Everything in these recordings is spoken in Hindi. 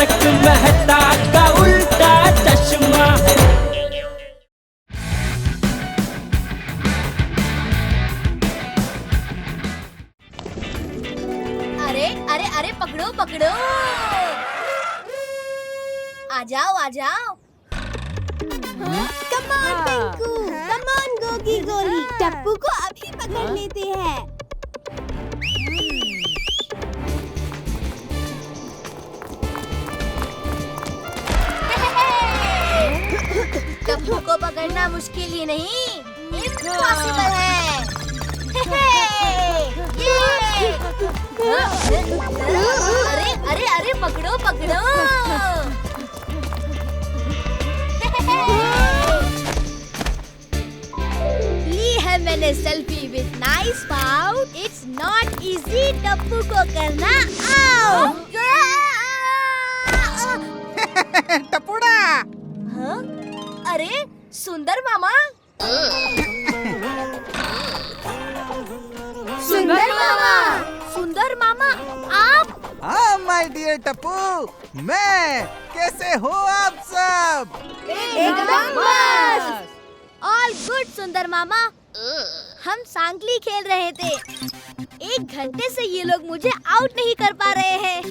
तारक मेहता का उल्टा चश्मा। अरे अरे अरे पकड़ो पकड़ो, आ जाओ आ जाओ। Come on Tinku, come on Gogi गोली, टप्पू को अभी पकड़ लेते हैं। टप्पू को पकड़ना मुश्किल ही नहीं, इम्पॉसिबल है। अरे अरे अरे पकड़ो पकड़ो। ली है मैंने selfie with nice pout. It's not easy Tappu को करना आउट। टपुड़ा। हाँ? अरे सुंदर मामा। सुंदर मामा, सुंदर मामा आप? हाँ माय डियर टप्पू, मैं। कैसे हो आप सब? एकदम मस्त। ऑल गुड सुंदर मामा। हम सांगली खेल रहे थे, 1 घंटे से ये लोग मुझे आउट नहीं कर पा रहे हैं।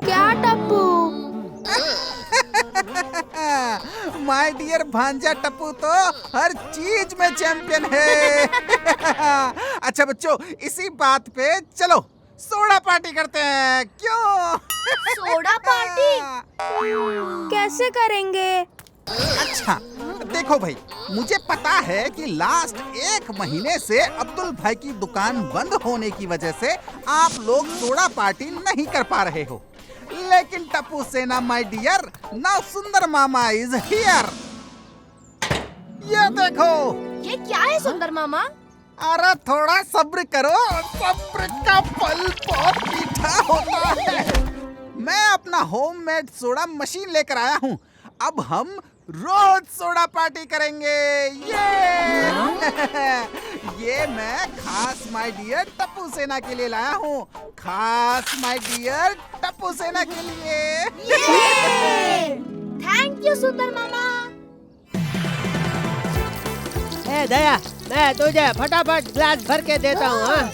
क्या टप्पू? माय डियर भांजा टप्पू तो हर चीज में चैंपियन है। अच्छा बच्चों, इसी बात पे चलो सोडा पार्टी करते हैं, क्यों? सोडा पार्टी कैसे करेंगे? अच्छा देखो भाई, मुझे पता है कि लास्ट 1 महीने से अब्दुल भाई की दुकान बंद होने की वजह से आप लोग सोडा पार्टी नहीं कर पा रहे हो, लेकिन टप्पू सेना माय डियर, नाउ सुंदर मामा इज हियर। ये देखो। ये क्या है सुंदर मामा? अरे थोड़ा सब्र करो, सब्र का फल बहुत मीठा होता है। मैं अपना होममेड सोडा मशीन लेकर आया हूँ, अब हम रोज सोडा पार्टी करेंगे। ये मैं खास माय डियर टप्पू सेना के लिए लाया हूँ, खास माय डियर टप्पू सेना के लिए। थैंक यू सुंदर मामा। ए दया, मैं तुझे फटाफट ग्लास भर के देता हूँ। हाँ?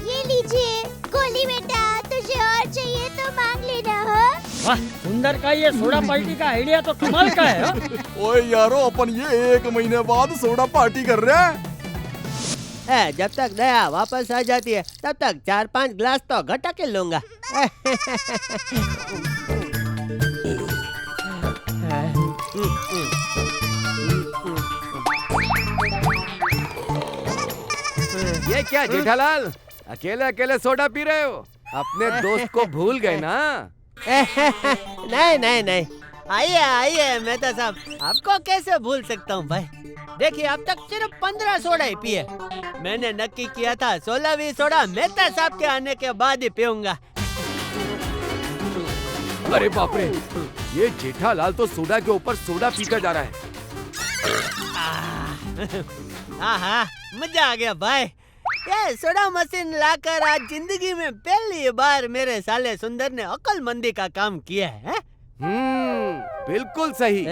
ये लीजिए गोली बेटा, तुझे और चाहिए तो मांग लेना। हाँ? वाह, सुंदर का ये सोडा पार्टी का आइडिया तो कमाल का है। हाँ? ओए यारो, अपन ये 1 महीने बाद सोडा पार्टी कर रहे हैं। जब तक दया वापस आ जाती है तब तक 4-5 ग्लास तो घटा के लूंगा। ये क्या जेठालाल, अकेले अकेले सोडा पी रहे हो? अपने दोस्त को भूल गए ना? नहीं नहीं नहीं, आइए आइए मेहता साहब, आपको कैसे भूल सकता हूँ भाई। देखिए अब तक सिर्फ 15 सोडा ही पिए। मैंने नक्की किया था 16वीं सोडा मेहता साहब के आने के बाद ही पीऊंगा। अरे बाप रे, ये जेठालाल तो सोडा के ऊपर सोडा पीकर जा रहा है। हाँ हाँ, मजा आ गया भाई। ये सोडा मशीन लाकर आज जिंदगी में पहली बार मेरे साले सुंदर ने अक्लमंदी का काम किया है। बिल्कुल सही।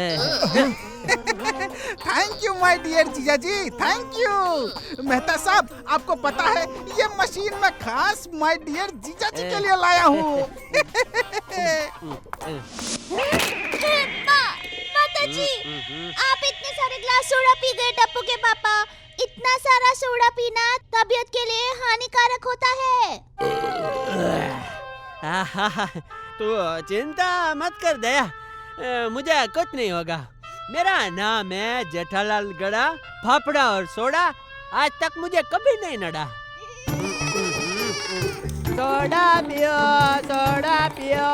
थैंक यू माय डियर जीजा जी, थैंक यू। मेहता साहब, आपको पता है ये मशीन मैं खास माय डियर जीजा जी के लिए लाया हूँ। माता जी, आप इतने सारे ग्लास सोडा पी गए टप्पू के पापा। इतना सारा सोडा पीना तबीयत के लिए हानिकारक होता है। तू चिंता मत कर दया, मुझे कुछ नहीं होगा। मेरा नाम है जेठालाल गड़ा, फाफड़ा और सोडा आज तक मुझे कभी नहीं नड़ा। सोडा पियो, सोडा पियो।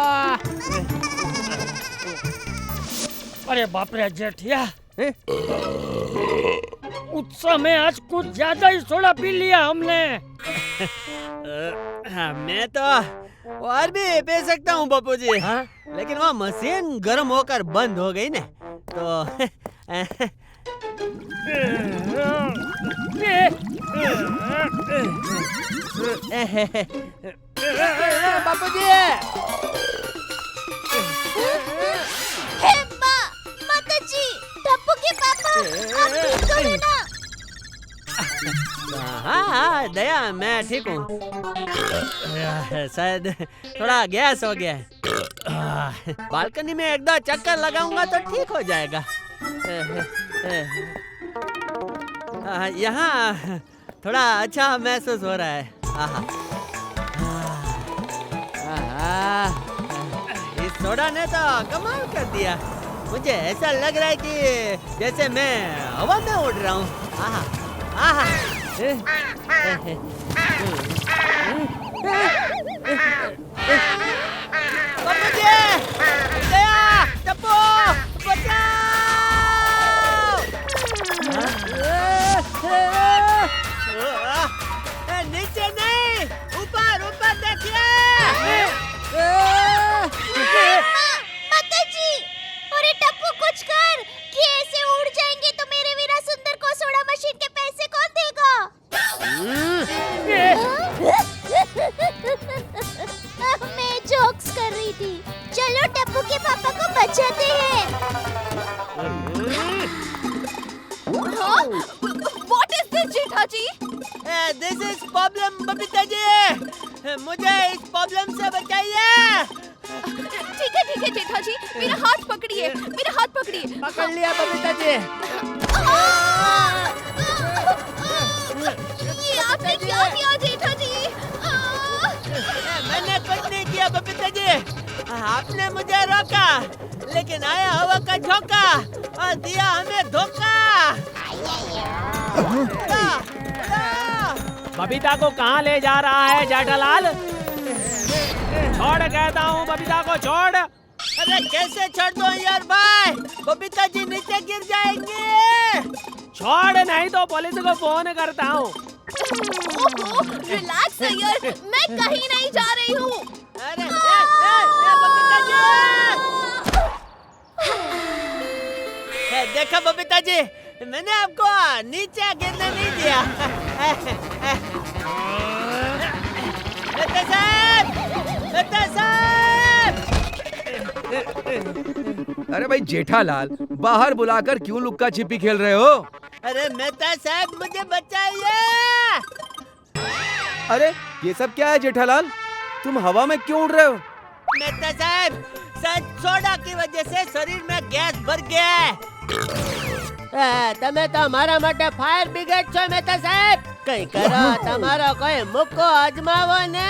अरे बाप रे जेठिया, उत्सव में आज कुछ ज्यादा ही सोडा पी लिया हमने। मैं तो और भी पी सकता हूँ बापू जी। हाँ? लेकिन वो मशीन गर्म होकर बंद हो गई ना, तो बापूजी हेम्बा माताजी टप्पू के पापा आप ठीक तो है ना? हाँ दया मैं ठीक हूँ। शायद थोड़ा गैस हो गया है। बालकनी में एक दो चक्कर लगाऊंगा तो ठीक हो जाएगा। यहाँ थोड़ा अच्छा महसूस हो रहा है। इस सोडा ने तो कमाल कर दिया। मुझे ऐसा लग रहा है कि जैसे मैं हवा में उड़ रहा हूँ। नीचे नहीं, ऊपर ऊपर देखिए। माताजी अरे टप्पू कुछ कर कि ऐसे उड़ जाएंगे तो मेरे वीरा सुंदर को सोडा मशीन के पैसे कौन देगा? मैं जोक्स कर रही थी। चलो टप्पू के पापा को बचाते हैं। What is this, Jetha ji? This is problem Babita ji. मुझे इस प्रॉब्लम से बचाइए। ठीक है जेठा जी, मेरा हाथ पकड़िए। पकड़ लिया बबीता जी। ये आपने क्या किया जेठा जी? मैंने कुछ नहीं किया बबीता जी। आपने मुझे रोका, लेकिन आया हवा का झोंका और दिया हमें धोखा। बबीता को कहाँ ले जा रहा है जेठालाल? छोड़ कहता हूँ, बबीता को छोड़। अरे कैसे छोड़ दो यार भाई, बबीता जी नीचे गिर जाएंगे। छोड़ नहीं तो पुलिस को फोन करता हूँ। रिलैक्स यार, मैं कहीं नहीं जा रही हूँ। अरे बबीता जी, देखो बबीता जी, मैंने आपको नीचे गिरने नहीं दिया। नेता साहब! अरे भाई जेठालाल, बाहर बुलाकर क्यों लुक्का छिपी खेल रहे हो? अरे मेहता साहब मुझे बचाइए। अरे ये सब क्या है जेठालाल? तुम हवा में क्यों उड़ रहे हो? मेहता साहब, शायद सोडा की वजह से शरीर में गैस भर गया है। તમે તો મારા માટે ફાયર બ્રિગેડ છો મેહતા સાહેબ, કઈ કરો તમારો કોઈ મુક્કો અજમાવો ને।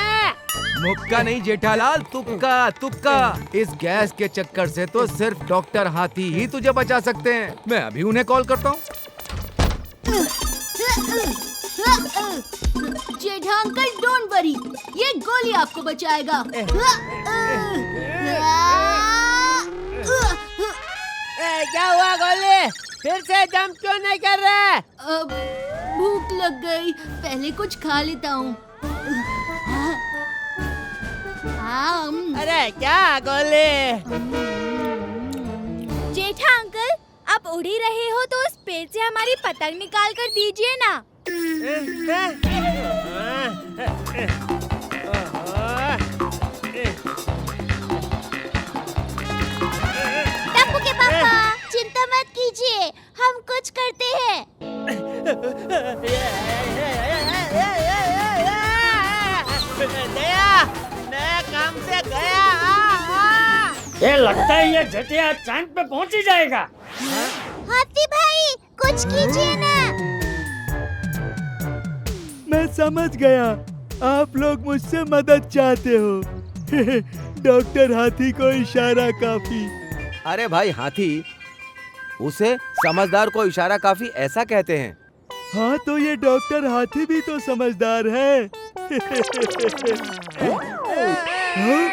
मुक्का नहीं जेठालाल, तुक्का तुक्का। इस गैस के चक्कर से तो सिर्फ डॉक्टर हाथी ही तुझे बचा सकते हैं। मैं अभी उन्हें कॉल करता हूँ। जेठा अंकल डोंट वरी, ये गोली आपको बचाएगा। क्या हुआ गोली? फिर से जंप क्यों नहीं कर रहे? भूख लग गई, पहले कुछ खा लेता हूँ। अरे क्या गोली? जेठा अंकल, आप उड़ ही रहे हो तो उस पेड़ से हमारी पतंग निकाल कर दीजिए ना। टप्पू के पापा चिंता मत कीजिए, हम कुछ करते हैं। दया, मैं काम से गया। ये लगता है ये जटिया चांद पे पहुंच ही जाएगा। हाथी भाई कुछ कीजिए ना। मैं समझ गया, आप लोग मुझसे मदद चाहते हो। डॉक्टर हाथी को इशारा काफी। अरे भाई हाथी, उसे समझदार को इशारा काफी ऐसा कहते हैं। हाँ तो ये डॉक्टर हाथी भी तो समझदार है। हाँ?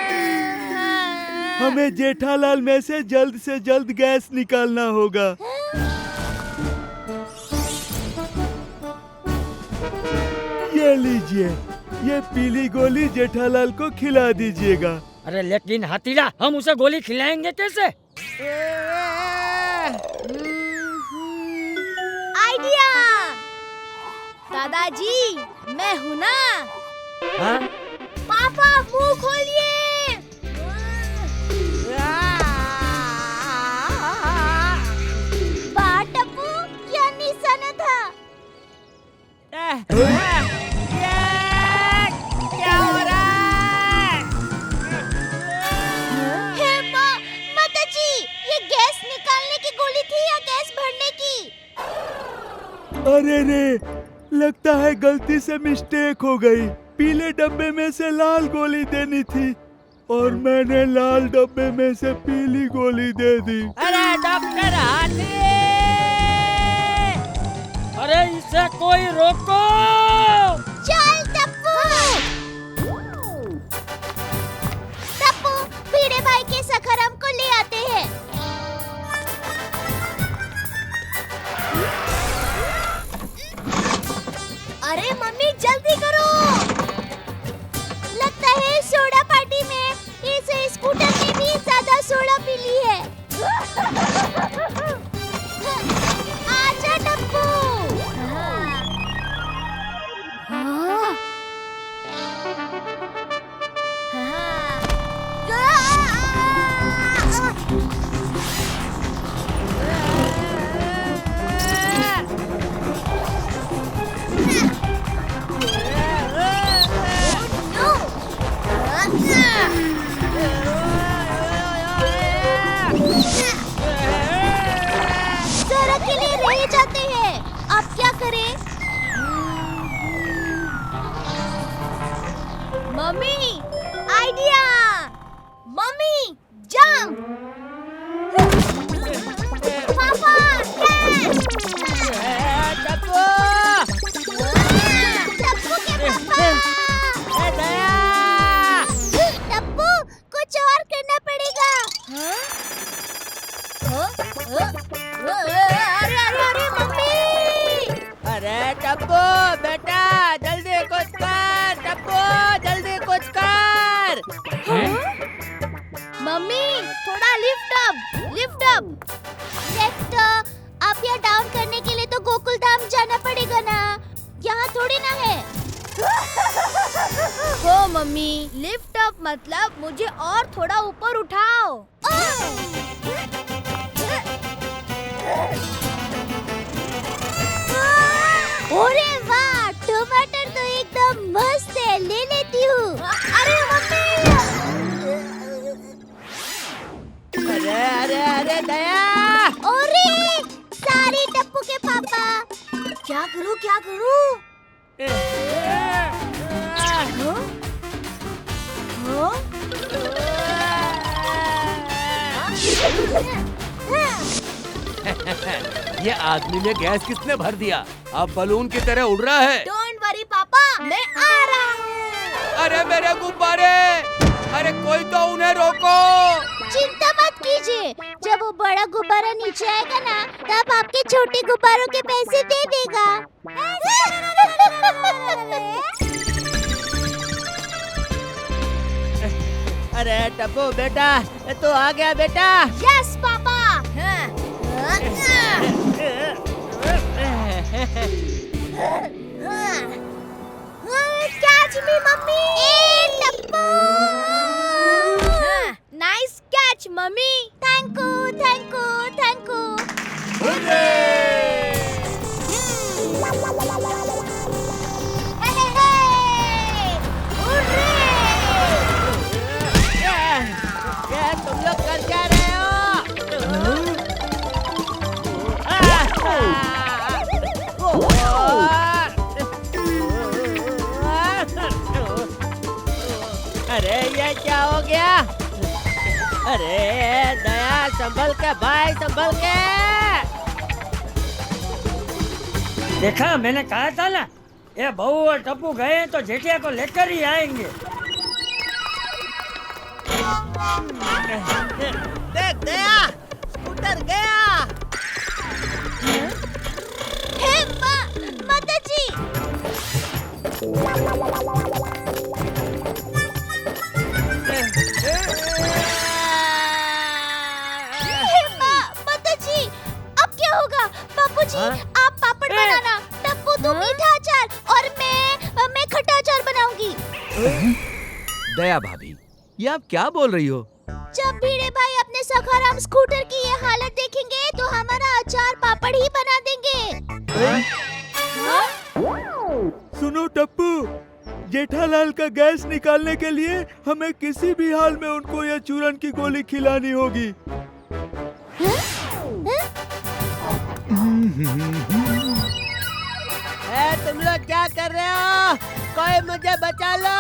हमें जेठालाल में से जल्द गैस निकालना होगा। ये लीजिए, ये पीली गोली जेठालाल को खिला दीजिएगा। अरे लेकिन हाथीला, हम उसे गोली खिलाएंगे कैसे? आइडिया! दादाजी, मैं हूँ ना। हाँ? पापा मुंह खोलिए। वाह टप्पू, क्या निशाना था। क्या हो रहा है? हे माँ, माता जी, ये गैस निकालने की गोली थी या गैस भरने की? अरे रे, लगता है गलती से मिस्टेक हो गई। पीले डब्बे में से लाल गोली देनी थी और मैंने लाल डब्बे में से पीली गोली दे दी। अरे डॉक्टर हाथी! अरे इसे कोई रोको। चल टप्पू। टप्पू, भिड़े भाई के सखरम को ले आते हैं। अरे मम्मी जल्दी करो। लगता है सोडा पार्टी में इस स्कूटर ने भी ज्यादा सोडा पी ली है। आजा टप्पू। जरा के लिए रह जाते हैं, अब क्या करें? Mummy idea. Mummy jump. पापा कैच। टप्पू! टप्पू के पापा। दया! टप्पू, कुछ और करना पड़ेगा। अरे अरे अरे मम्मी। अरे टप्पू बेटा, जल्दी कुछ कर। टप्पू जल्दी कुछ कर। मम्मी थोड़ा lift up, lift up. Left up या डाउन करने के लिए तो गोकुल धाम जाना पड़ेगा ना, यहाँ थोड़ी ना है। हो मम्मी, लिफ्ट अप मतलब मुझे और थोड़ा ऊपर उठाओ। अरे वाह, टमाटर तो एकदम मस्त है, ले लेती हूँ। अरे मम्मी। अरे अरे अरे दया! अरे सारी टप्पू के पापा। क्या करूँ क्या करूँ? ये आदमी में गैस किसने भर दिया? अब बलून की तरह उड़ रहा है। डोंट वरी पापा, मैं आ रहा हूँ। अरे मेरे गुब्बारे! अरे कोई तो उन्हें रोको! चिंता मत कीजिए, जब वो बड़ा गुब्बारा नीचे आएगा ना, तब आपके छोटे गुब्बारों के पैसे दे देगा। अरे टप्पू बेटा, तू आ गया बेटा। Yes papa. Catch me mummy. A Tappu. Nice catch mummy. Thank you, thank you, thank you. क्या तुम लोग कर क्या रहे हो? अरे ये क्या हो गया? अरे दया, संभल के भाई, संभल के। देखा, मैंने कहा था ना, ये बहू और टप्पू गए तो जेठिया को लेकर ही आएंगे। देख दया, स्कूटर गया। हे माता जी। माता जी, अब क्या होगा? बापूजी, हाँ? आप पापड़ बनाना, टप्पू तू मीठा अचार ये आप क्या बोल रही हो? जब भिड़े भाई अपने सखाराम स्कूटर की ये हालत देखेंगे तो हमारा अचार पापड़ ही बना देंगे। सुनो टप्पू, जेठालाल का गैस निकालने के लिए हमें किसी भी हाल में उनको यह चूरन की गोली खिलानी होगी। तुम लोग क्या कर रहे हो? कोई मुझे बचा लो।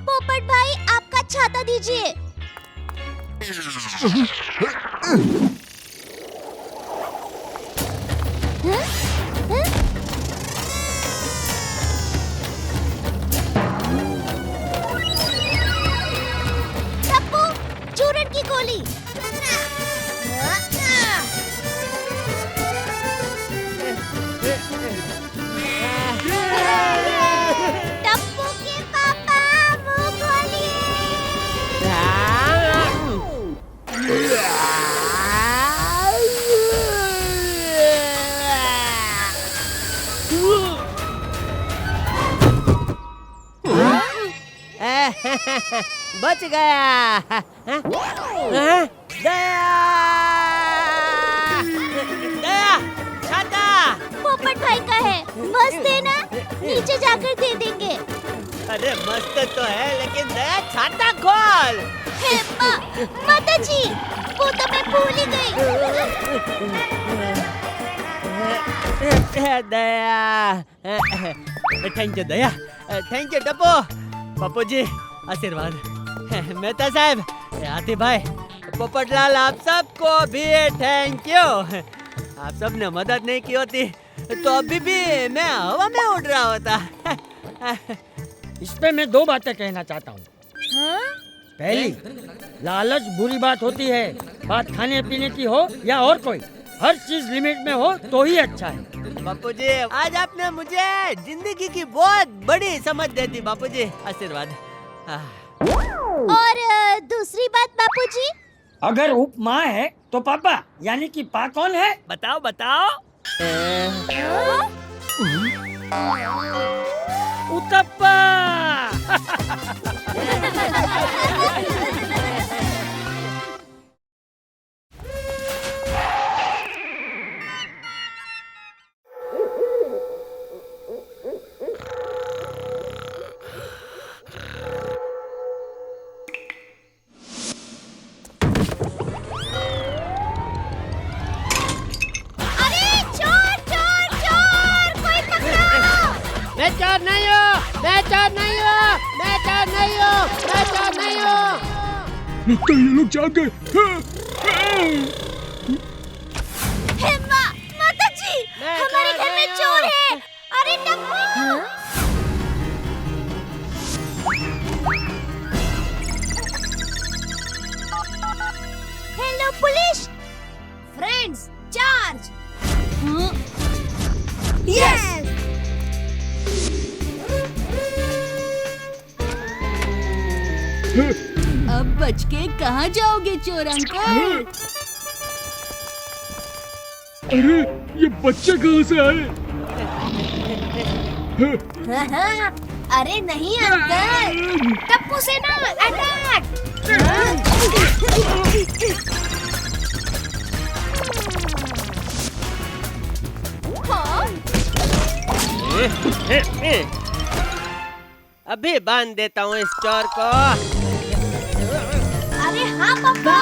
पोपट भाई आपका छाता दीजिए। टप्पू, चूरन की गोली। टप्पू के पापा मुंह बच गया। दया, दया, छाता। पोपट भाई का है, मस्त है ना? नीचे जाकर दे देंगे। अरे मस्त तो है, लेकिन दया छाता खोल। हे माता जी, वो तो मैं भूल ही गई। Daya, thank you Daya, thank you Tappu. Pappu ji आशीर्वाद। मेहता साहब, हाथी भाई, पोपटलाल, आप सबको भी थैंक यू। आप सब ने मदद नहीं की होती तो अभी भी मैं हवा में उड़ रहा होता। इस पे मैं दो बातें कहना चाहता हूँ। पहली, लालच बुरी बात होती है। बात खाने पीने की हो या और कोई, हर चीज लिमिट में हो तो ही अच्छा है। बापू जी, आज आपने मुझे जिंदगी की बहुत बड़ी समझ दे दी। बापू जी आशीर्वाद। और दूसरी बात बापूजी, अगर उप माँ है तो पापा, यानी कि पा कौन है? बताओ बताओ। उतप्पा। मैं चोर नहीं हूँ, मैं चोर नहीं हूँ, मैं चोर नहीं हूँ, मैं चोर नहीं हूँ। तो ये लोग जाग गए। हे माता जी, हमारे घर में चोर है। अरे Tappu. Hello police. Friends, charge. Yes. अब बच के कहाँ जाओगे चोर अंकल? अरे ये बच्चे कहाँ से आए? अरे नहीं अंकल, टप्पू से ना अटैक। अभी बांध देता हूँ इस चोर को। अरे हाँ पापा।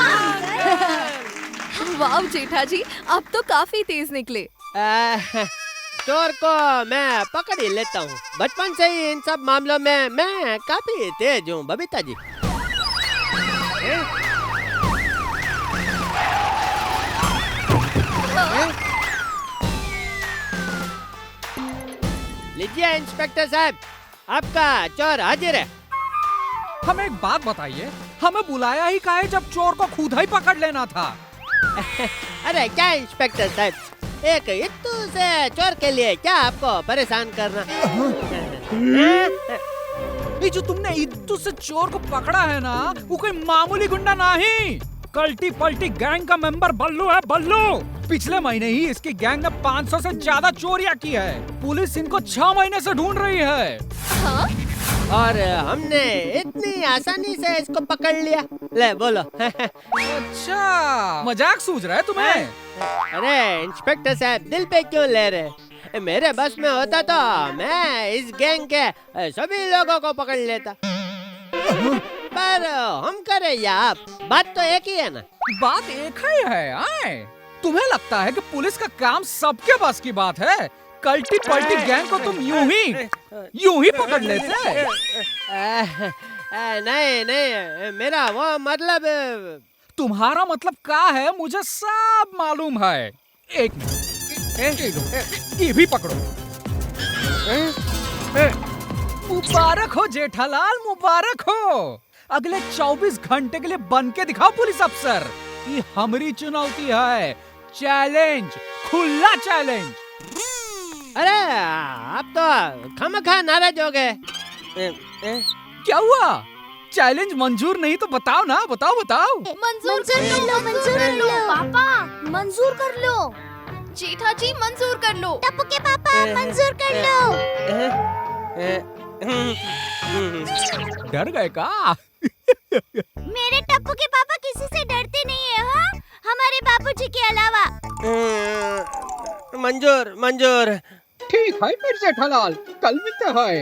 वाह जेठा जी, आप तो काफी तेज निकले। चोर को मैं पकड़ ही लेता हूँ। बचपन से ही इन सब मामलों में मैं काफी तेज हूँ बबीता जी। लीजिए इंस्पेक्टर साहब, आपका चोर हाजिर है। हमें एक बात बताइए, हमें बुलाया ही काहे जब चोर को खुद ही पकड़ लेना था? अरे क्या इंस्पेक्टर साहब, एक इत्तू से चोर के लिए क्या आपको परेशान करना? ये जो तुमने इत्तू से चोर को पकड़ा है ना, वो कोई मामूली गुंडा नहीं, कल्टी पल्टी गैंग का मेंबर बल्लू है, बल्लू। पिछले महीने ही इसकी गैंग ने 500 से ज्यादा चोरियां की है। पुलिस इनको 6 महीने से ढूंढ रही है। हाँ? और हमने इतनी आसानी से इसको पकड़ लिया। ले बोलो। अच्छा, मजाक सूझ रहा है तुम्हें? अरे इंस्पेक्टर साहब, दिल पे क्यों ले रहे? मेरे बस में होता तो मैं इस गैंग के सभी लोगों को पकड़ लेता। पर हम करे या आप, बात तो एक ही है ना। बात एक ही है। आए, तुम्हें लगता है कि पुलिस का काम सबके बस की बात है? कल्टी पल्टी गैंग को तुम यूं ही पकड़ लेते? नहीं नहीं, मेरा वो मतलब। तुम्हारा मतलब क्या है मुझे सब मालूम है। एक मिनट, ये भी पकड़ो। मुबारक हो जेठालाल, मुबारक हो। अगले 24 घंटे के लिए बन के दिखाओ पुलिस अफसर। ये हमारी चुनौती है, चैलेंज, खुला चैलेंज। अरे आप तो खामखा नाराज हो गए। क्या हुआ? चैलेंज मंजूर नहीं तो बताओ ना, बताओ। मंजूर कर लो पापा, मंजूर कर लो। जेठा जी मंजूर कर लो। टप्पू के पापा मंजूर कर लो। डर गए का? मेरे टप्पू के पापा किसी से डरते नहीं है, हाँ? हमारे बाबूजी के अलावा। मंजूर। ठीक है फिर जेठालाल, कल मिलते हैं।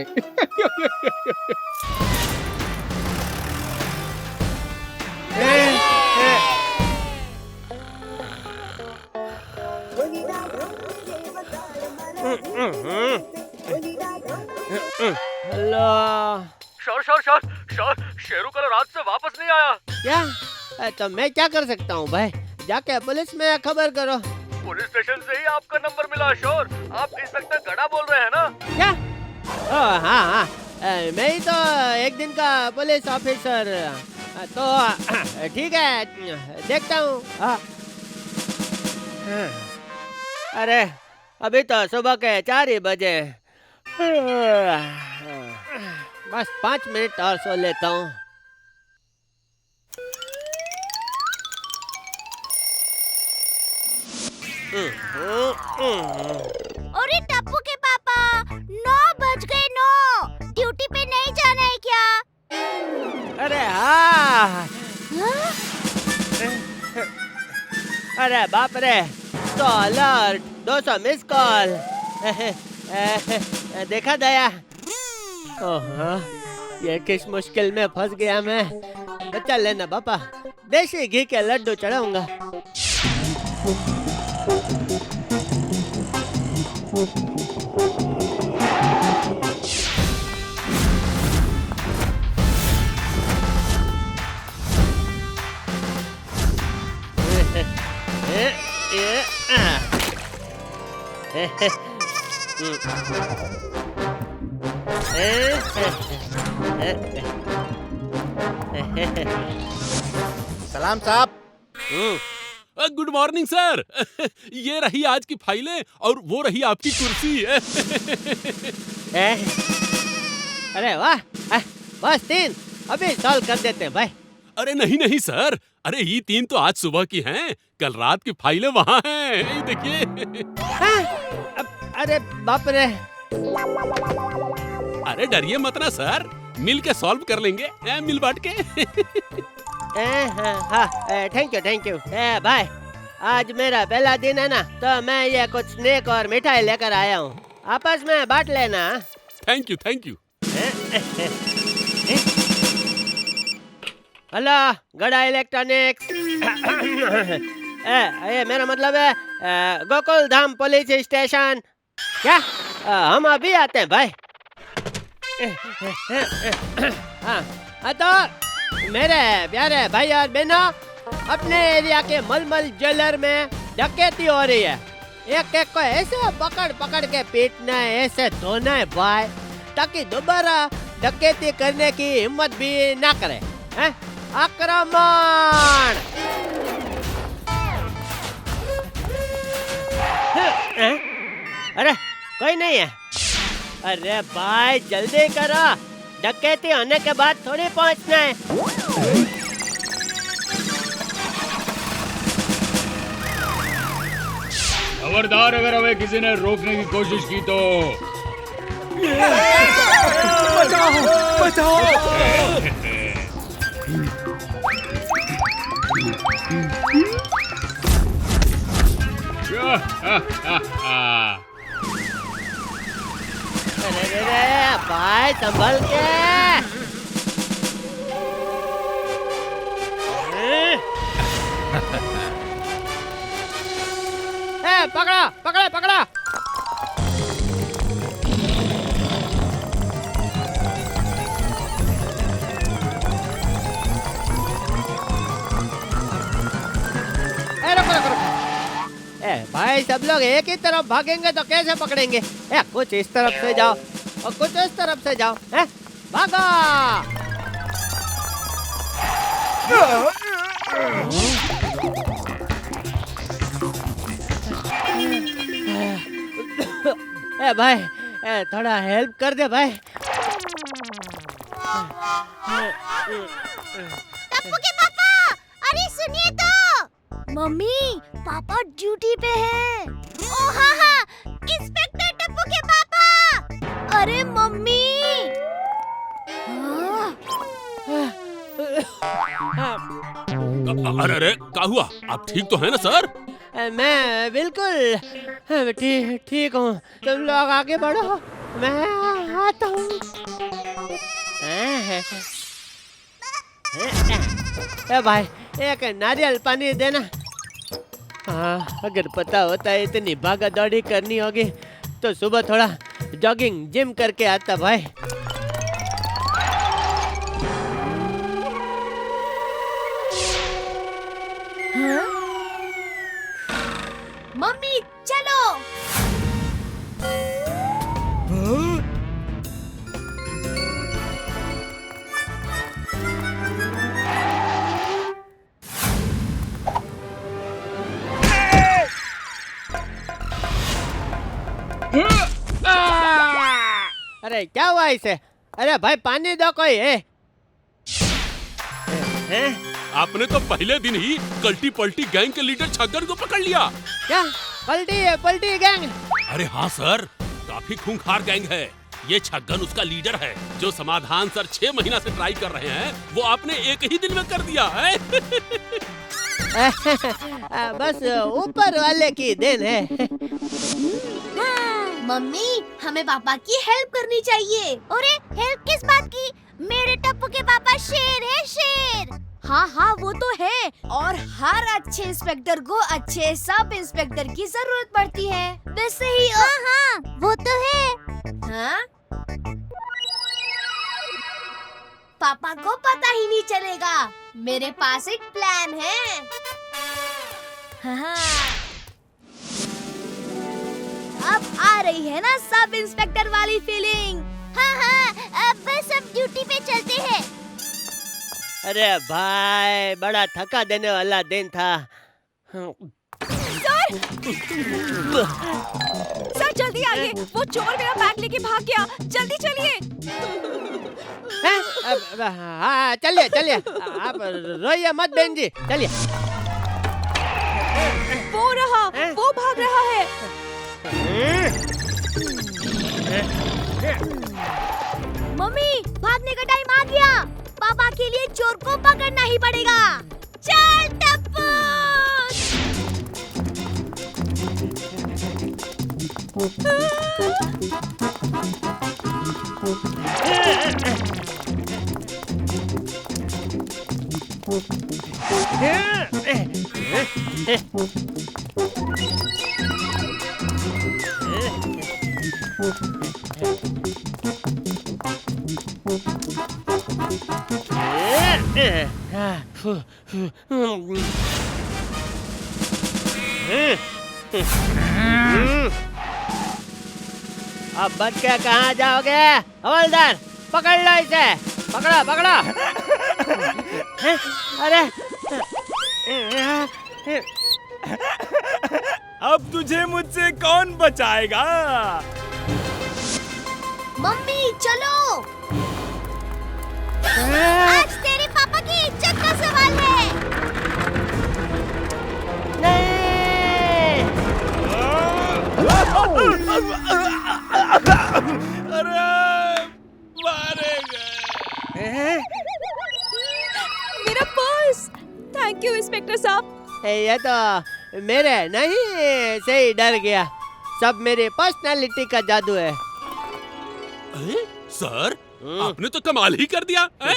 हेलो। सर शेरू कल रात से वापस नहीं आया। क्या? तो मैं क्या कर सकता हूँ भाई? जाके पुलिस में खबर करो। पुलिस स्टेशन से ही आपका नंबर मिला शोर। आप इंस्पेक्टर गड़ा बोल रहे हैं ना? क्या? हाँ, मैं ही तो एक दिन का पुलिस ऑफिसर। तो ठीक है, देखता हूँ। अरे अभी तो सुबह के 4 ही बजे। बस 5 मिनट और सो लेता हूँ। अरे टप्पू के पापा, 9 बज गए। 9 ड्यूटी पे नहीं जाना है क्या? अरे हाँ। अरे बाप रे, 100 अलर्ट, 200 मिस कॉल। देखा दया? ये किस मुश्किल में फंस गया मैं। बचा लेना पापा, देसी घी के लड्डू चढ़ाऊंगा। सलाम साहब। Good morning sir. ये रही आज की फाइलें और वो रही आपकी कुर्सी। अरे वाह, बस 3 अभी सॉल्व कर देते हैं भाई। अरे नहीं सर, अरे ये 3 तो आज सुबह की हैं, कल रात की फाइलें वहाँ हैं, ये देखिए। अरे बाप रे। अरे डरिए मत ना सर, मिल के सॉल्व कर लेंगे, मिल बांट के। थैंक यू भाई। आज मेरा पहला दिन है ना, तो मैं ये कुछ स्नैक और मिठाई लेकर आया हूँ, आपस में बांट लेना। Thank you. हेलो गड़ा इलेक्ट्रॉनिक्स। ये मेरा मतलब है गोकुल धाम पुलिस स्टेशन। क्या? हम अभी आते हैं भाई। हाँ तो मेरे प्यारे भाई और बहनों, अपने एरिया के मलमल ज्वेलर में डकैती हो रही है। एक को ऐसे पकड़ के पीटना है, ऐसे धोना है भाई, ताकि दोबारा डकैती करने की हिम्मत भी ना करे। हैं? आक्रमण! अरे कोई नहीं है। अरे भाई जल्दी करो, डकैती होने के बाद थोड़ी पहुंचना है। खबरदार, अगर हमें किसी ने रोकने की कोशिश की तो बचाओ बचाओ। अरे भाई संभल के। पकड़ा पकड़ा पकड़ा। रुको रुको रुको। भाई सब लोग एक ही तरफ भागेंगे तो कैसे पकड़ेंगे? कुछ इस तरफ से जाओ और कुछ इस तरफ से जाओ। भागो। भाई थोड़ा हेल्प कर दे भाई। टप्पू के पापा, अरे सुनिए तो। मम्मी, पापा ड्यूटी पे हैं। ओ हाँ हाँ, इंस्पेक्टर टप्पू के पापा। अरे मम्मी। अरे अरे क्या हुआ? आप ठीक तो है ना सर? मैं बिल्कुल ठीक हूँ। तुम लोग आगे बढ़ो, मैं आता हूँ। भाई एक नारियल पानी देना। अगर पता होता है इतनी भागा दौड़ी करनी होगी तो सुबह थोड़ा जॉगिंग जिम करके आता भाई। मम्मी चलो। अरे क्या हुआ इसे? अरे भाई पानी दो कोई है? आपने तो पहले दिन ही कल्टी पल्टी गैंग के लीडर छगन को पकड़ लिया। क्या पलटी गैंग? अरे हाँ सर, काफी खूंखार गैंग है। ये छगन उसका लीडर है। जो समाधान सर 6 महीना से ट्राई कर रहे हैं वो आपने एक ही दिन में कर दिया है। बस ऊपर वाले की देन है। मम्मी, हमें पापा की हेल्प करनी चाहिए। अरे हेल्प किस बात की? मेरे टप्पू के पापा शेर है, शेर। हाँ हाँ वो तो है। और हर अच्छे इंस्पेक्टर को अच्छे सब इंस्पेक्टर की जरूरत पड़ती है। वैसे ही हाँ हाँ वो तो है। हाँ? पापा को पता ही नहीं चलेगा। मेरे पास एक प्लान है। हाँ। अब आ रही है ना सब इंस्पेक्टर वाली फीलिंग। हाँ हाँ, अब बस अब ड्यूटी पे चलते हैं। अरे भाई बड़ा थका देने वाला दिन था। सर जल्दी आइए, वो चोर मेरा बैग लेके भाग गया। जल्दी चलिए। हाँ चलिए चलिए, आप रोइए मत बहन जी, चलिए। वो भाग रहा है। मम्मी, भागने का टाइम आ गया। पापा के लिए चोर को पकड़ना ही पड़ेगा। चल टप्पू। अब बच के कहाँ जाओगे? हवलदार पकड़ लो इसे, पकड़ो पकड़ो। अरे अब तुझे मुझसे कौन बचाएगा? मम्मी चलो। आज तेरे पापा की इज्जत का सवाल है। अरे मेरा पर्स। थैंक यू इंस्पेक्टर साहब। ये तो मेरे नहीं से ही डर गया। सब मेरी पर्सनालिटी का जादू है। सर आपने तो कमाल ही कर दिया है?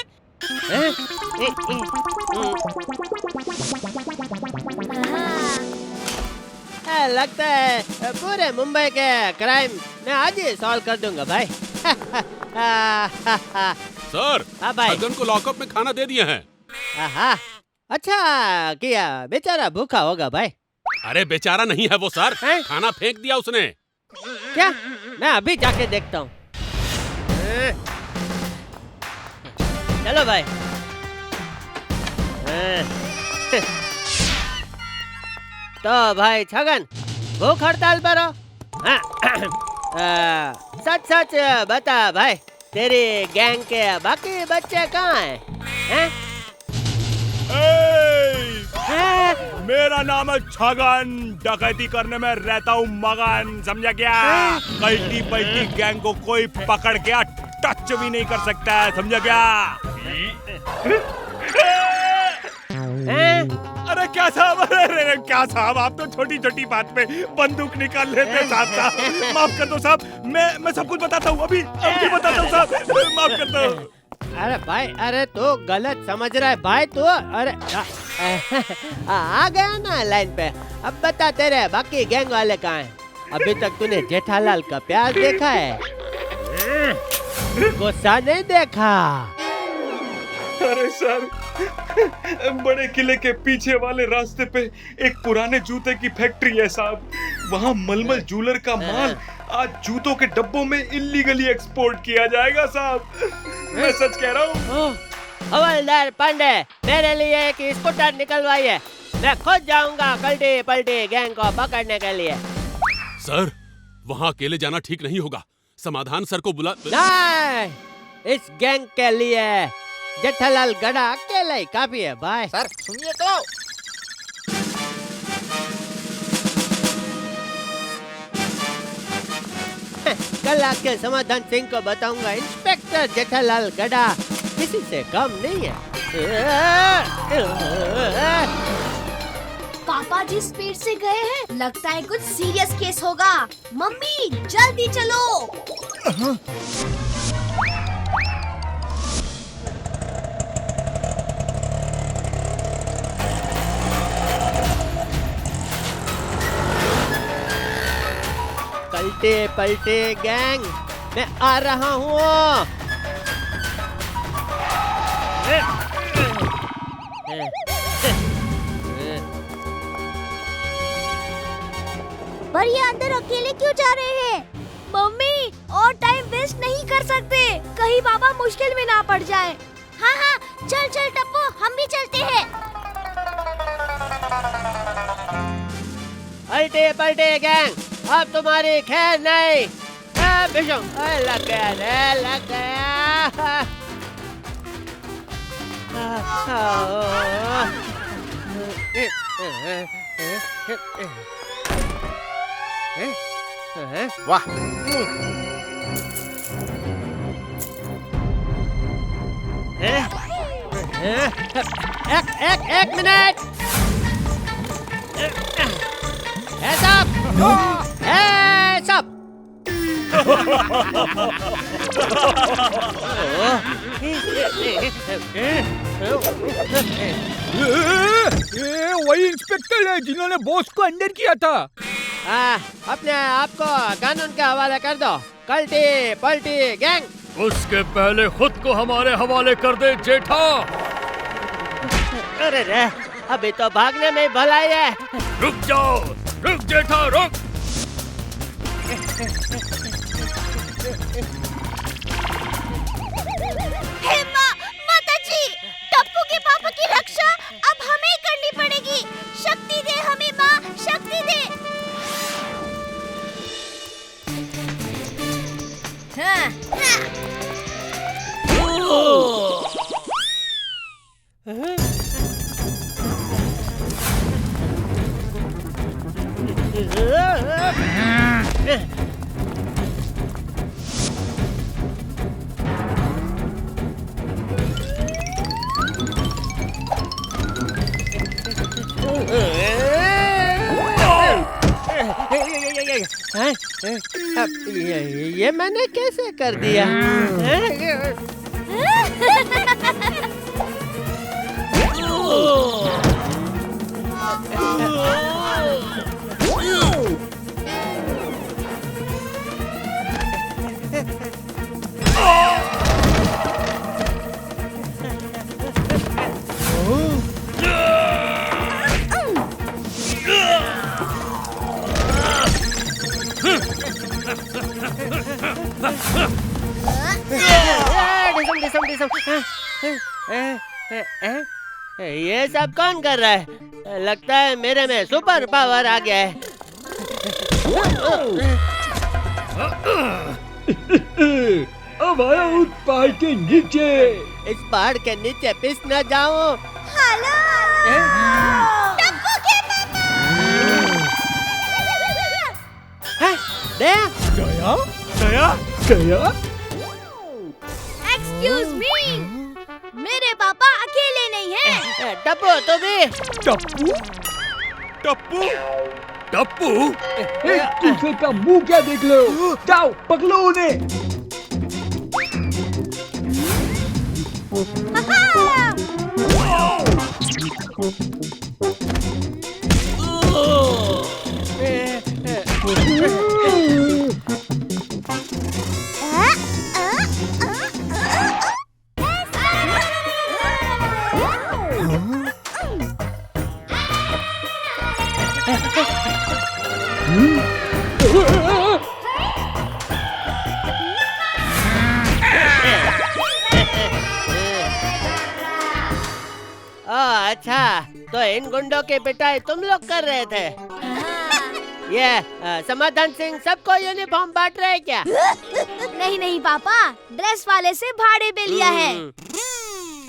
लगता है पूरे मुंबई के क्राइम मैं आज ही सॉल्व कर दूंगा भाई। सर हाँ भाई। छगन को लॉकअप में खाना दे दिए हैं। अच्छा किया, बेचारा भूखा होगा भाई। अरे बेचारा नहीं है वो सर, खाना फेंक दिया उसने। क्या? मैं अभी जाके देखता हूँ। चलो भाई। तो भाई छगन भूख हड़ताल पर हो? सच सच बता भाई, तेरी गैंग के बाकी बच्चे कहाँ हैं? मेरा नाम है छगन, डकैती करने में रहता हूँ मगन, समझा क्या? कल्टी पल्टी गैंग को कोई पकड़ के टच भी नहीं कर सकता है, समझा क्या? अरे क्या साहब, अरे क्या साहब, आप तो छोटी छोटी बात पे बंदूक निकाल लेते हैं साहब। माफ कर दो साहब, मैं सब कुछ बताता हूँ, अभी बताता हूँ साहब, माफ कर दो। अरे भाई, अरे तू गलत समझ रहा है भाई तू। अरे आ गया ना लाइन पे। अब बता तेरे बाकी गैंग वाले कहाँ हैं? अभी तक तूने जेठालाल का प्यार देखा है? गुस्सा नहीं देखा? अरे सर, बड़े किले के पीछे वाले रास्ते पे एक पुराने जूते की फैक्ट्री है साहब। वहाँ मलमल जूलर का माल आज जूतों के डब्बों में इल्लीगली एक्सपोर्ट किया जाएगा साहब। मैं सच कह रहा हूँ। हवलदार पांडे, मेरे लिए एक स्कूटर निकलवाई है। मैं खुद जाऊंगा कल्टी पल्टी गैंग को पकड़ने के लिए। सर वहाँ अकेले जाना ठीक नहीं होगा, समाधान सर को बुला। नहीं, इस गैंग के लिए जेठालाल गड़ा अकेला ही काफी है भाई। सर सुनिए तो। कल आके समाधान सिंह को बताऊंगा इंस्पेक्टर जेठालाल गड़ा किसी से कम नहीं है। पापा जिस स्पीड से गए हैं, लगता है कुछ सीरियस केस होगा। मम्मी जल्दी चलो। कल्टे पलटे गैंग, मैं आ रहा हूँ। पर ये अंदर अकेले क्यों जा रहे हैं? मम्मी और टाइम वेस्ट नहीं कर सकते, कहीं पापा मुश्किल में ना पड़ जाए। हाँ हाँ, चल चल टप्पू, हम भी चलते हैं। पलटे पलटे गैंग, अब तुम्हारी खैर नहीं। लग गया रे, लग गया। वाह, एक मिनट। सब ये वही इंस्पेक्टर है जिन्होंने बॉस को अंदर किया था। अपने आप को कानून के हवाले कर दो, कल्टी पल्टी गैंग। उसके पहले खुद को हमारे हवाले कर दे जेठा। अरे रे, अभी तो भागने में भलाई है। रुक जाओ, रुक जेठा, रुक। हे माँ, माताजी, टप्पू के पापा की रक्षा अब हमें ही करनी पड़ेगी। शक्ति दे हमें माँ, शक्ति दे। ये मैंने कैसे कर दिया? ये सब कौन कर रहा है? लगता है मेरे में सुपर पावर आ गया है। अब आया हूँ पहाड़ के नीचे। इस पहाड़ के नीचे पिस न जाऊं। हेलो टप्पू के पापा। दया गया गया गया। एक्सक्यूज मी, मेरे पापा अकेले नहीं हैं। टप्पू तो भी। टप्पू टप्पू टप्पू, एक दूसरे का मुंह क्या देख लो। जाओ पकड़ो उन्हें। अच्छा, तो इन गुंडों की पिटाई तुम लोग कर रहे थे? ये समाधान सिंह सबको यूनिफॉर्म बांट रहे क्या? नहीं नहीं पापा, ड्रेस वाले से भाड़े पे लिया है।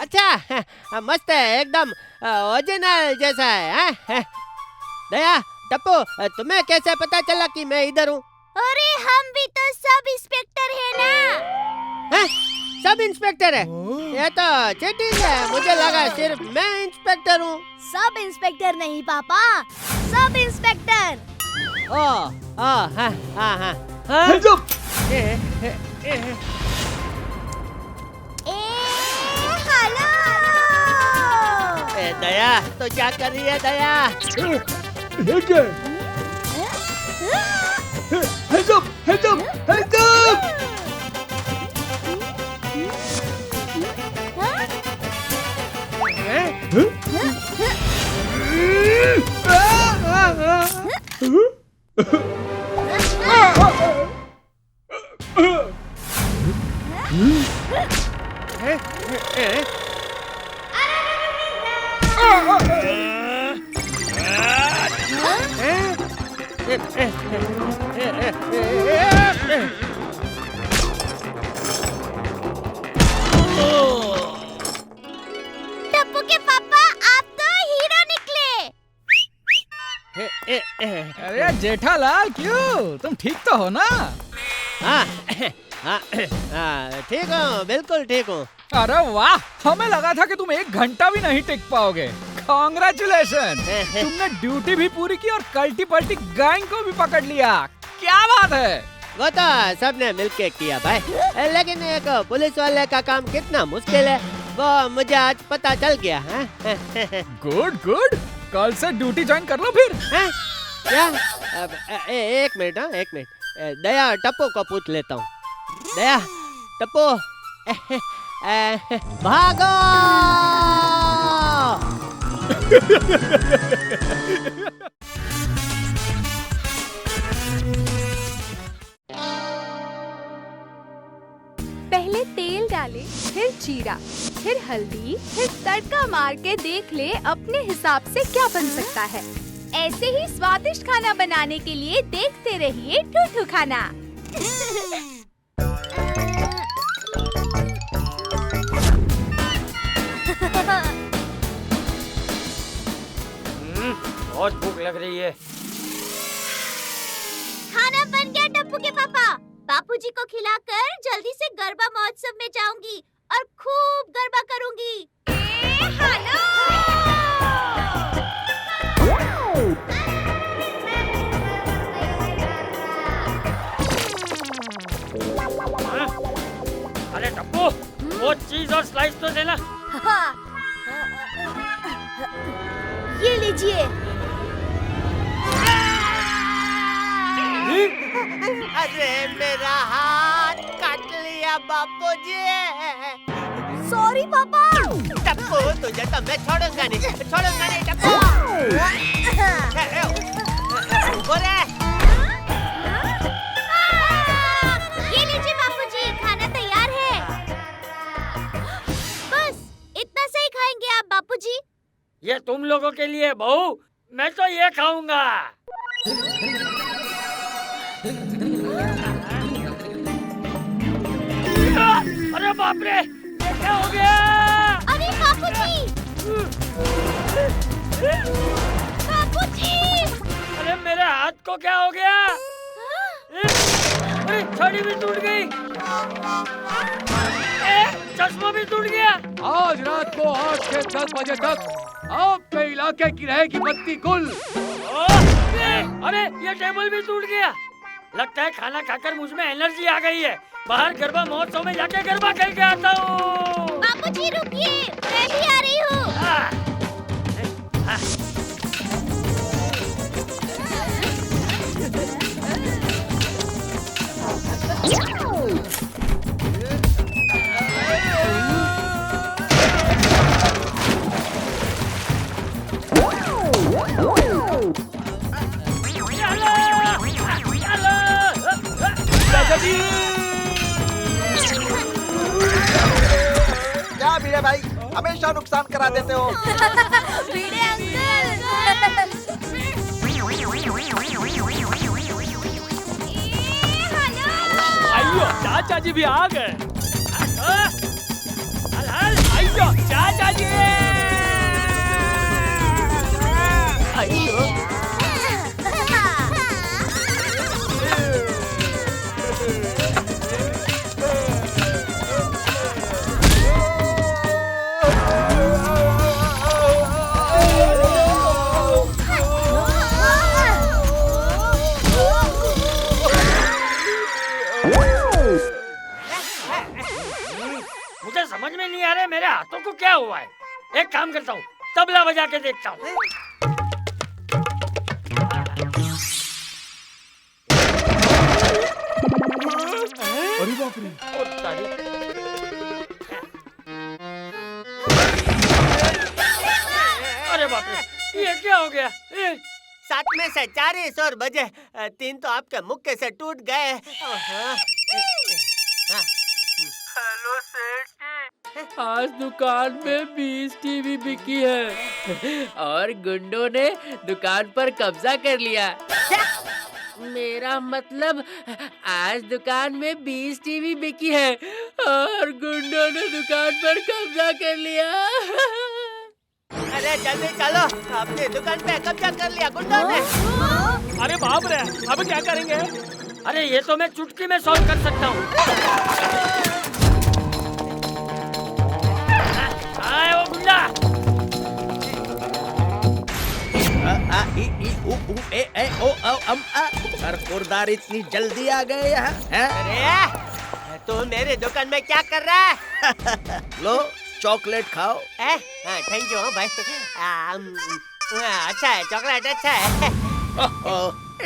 अच्छा, मस्त है, एकदम ओरिजिनल जैसा है। दया, टप्पू, तुम्हें कैसे पता चला कि मैं इधर हूँ? अरे हम भी तो सब इंस्पेक्टर है ना। सब इंस्पेक्टर है? ये तो चीटिंग है, मुझे लगा सिर्फ मैं इंस्पेक्टर हूँ। सब इंस्पेक्टर नहीं पापा, सब इंस्पेक्टर। दया, तो क्या कर रही है दया? Heads up! Heads up! Heads up! Tappu के पापा, आप तो हीरो निकले। अरे जेठालाल, क्यों? तुम ठीक तो हो ना? हाँ, ठीक हूँ, बिल्कुल ठीक हूँ। अरे वाह, हमें लगा था कि तुम 1 घंटा भी नहीं टिक पाओगे। कांग्रेचुलेशन, तुमने ड्यूटी भी पूरी की और कल्टी पल्टी गैंग को भी पकड़ लिया। क्या बात है? वो तो सबने मिलके किया भाई, लेकिन एक पुलिस वाले का काम कितना मुश्किल है वो मुझे आज पता चल गया। गुड गुड, कल से ड्यूटी ज्वाइन कर लो फिर। क्या? एक मिनट, एक मिनट, दया टप्पू को पूछ लेता हूँ। दया, टप्पू, भागो! पहले तेल डाले, फिर जीरा, फिर हल्दी, फिर तड़का मार के देख ले अपने हिसाब से क्या बन सकता है। ऐसे ही स्वादिष्ट खाना बनाने के लिए देखते रहिए ठूठू खाना। बहुत भूख लग रही है। खाना बन गया टप्पू के पापा। बापूजी को खिलाकर जल्दी से गरबा महोत्सव में जाऊंगी और खूब गरबा करूंगी। चीज और स्लाइस तो देना। हाँ। ये लीजिए। अरे मेरा हाथ काट लिया बापूजी। सॉरी पापा। टप्पू तुझे तो मैं छोड़ूंगा नहीं टप्पू। बोले ये लीजिए बापूजी, खाना तैयार है। बस इतना से ही खाएंगे आप बापूजी? ये तुम लोगों के लिए बहू, मैं तो ये खाऊंगा। अरे बाप रे, ये क्या हो गया? अरे बापूजी! बापूजी! अरे मेरे हाथ को क्या हो गया? अरे छड़ी भी टूट गई। चश्मा भी टूट गया। आज रात को 8 से 10 बजे तक आपके इलाके की रहेगी बत्ती गुल। अरे ये टेबल भी टूट गया। लगता है खाना खाकर मुझ में एनर्जी आ गई है। बाहर गरबा महोत्सव में जाके गरबा खेल के आता हूँ। बापूजी रुकिए, मैं भी आ रही हूँ। क्या भिड़े भाई, हमेशा नुकसान करा देते हो। भिड़े अंकल। आइयो चाचा जी भी आ गए। आइयो चाचा जी। आइयो। मुझे समझ में नहीं आ रहा है मेरे हाथों को क्या हुआ है। एक काम करता हूँ, तबला बजा के देखता हूँ। अरे बाप रे। अरे बाप रे, ये क्या हो गया? सात में से 4 ही सुर बजे, 3 तो आपके मुक्के से टूट गए। हेलो सेठ, आज दुकान में 20 टीवी बिकी है और गुंडों ने दुकान पर कब्जा कर लिया। मेरा मतलब आज दुकान में 20 टीवी बिकी है और गुंडों ने दुकान पर कब्जा कर लिया। अरे जल्दी चलो, अपनी दुकान पे कब्जा कर लिया गुंडों ने। अरे बाप रे, अब क्या करेंगे? अरे ये तो मैं चुटकी में सॉल्व कर सकता हूँ। आए वो गुंडा। सरकुरदार इतनी जल्दी आ गए यहाँ? अरे तू मेरी दुकान में क्या कर रहा है? लो चॉकलेट खाओ। थैंक यू भाई। अच्छा है, चॉकलेट अच्छा है।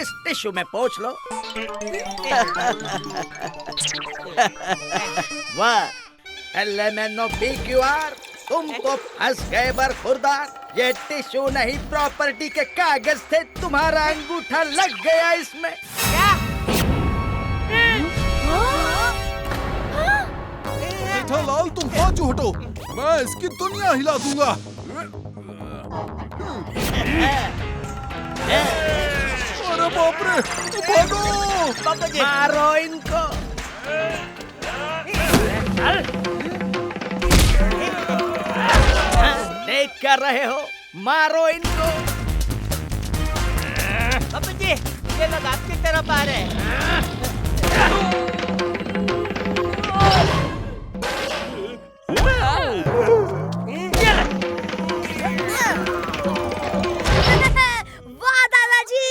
इस टिश्यू में पोंछ लो। वाह, LMNOPQR, तुम तो फंस गए बरखुरदार। ये टिश्यू नहीं, प्रॉपर्टी के कागज थे, तुम्हारा अंगूठा लग गया इसमें। क्या? जेठालाल तुम बाजू हटो, मैं इसकी दुनिया हिला दूंगा। अरे बाप रे, भागो! मारो इनको। देख कर रहे हो, मारो इनको। बाबू जी, ये लोग आपकी तरफ आ रहे हैं। वाह दादाजी।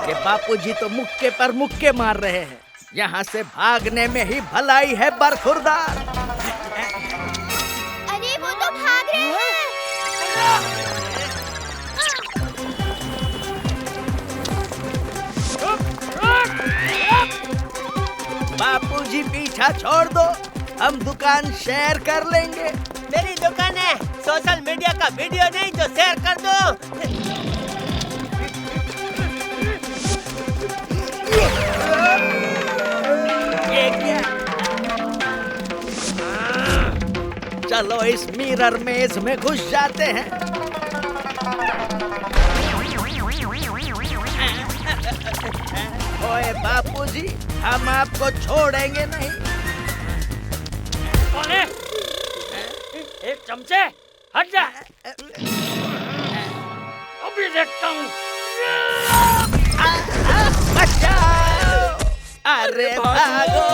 ये बापूजी तो मुक्के पर मुक्के मार रहे हैं। यहाँ से भागने में ही भलाई है बरखुरदार। बापूजी पीछा छोड़ दो, हम दुकान शेयर कर लेंगे। मेरी दुकान है, सोशल मीडिया का वीडियो नहीं जो शेयर कर दो। ये क्या? चलो इस मिरर मेज में घुस जाते हैं। ओए बापूजी, हम आपको छोड़ेंगे नहीं। कौन है? एक चमचे, हट जा। अभी देखता हूँ। बचाओ! अरे भागो!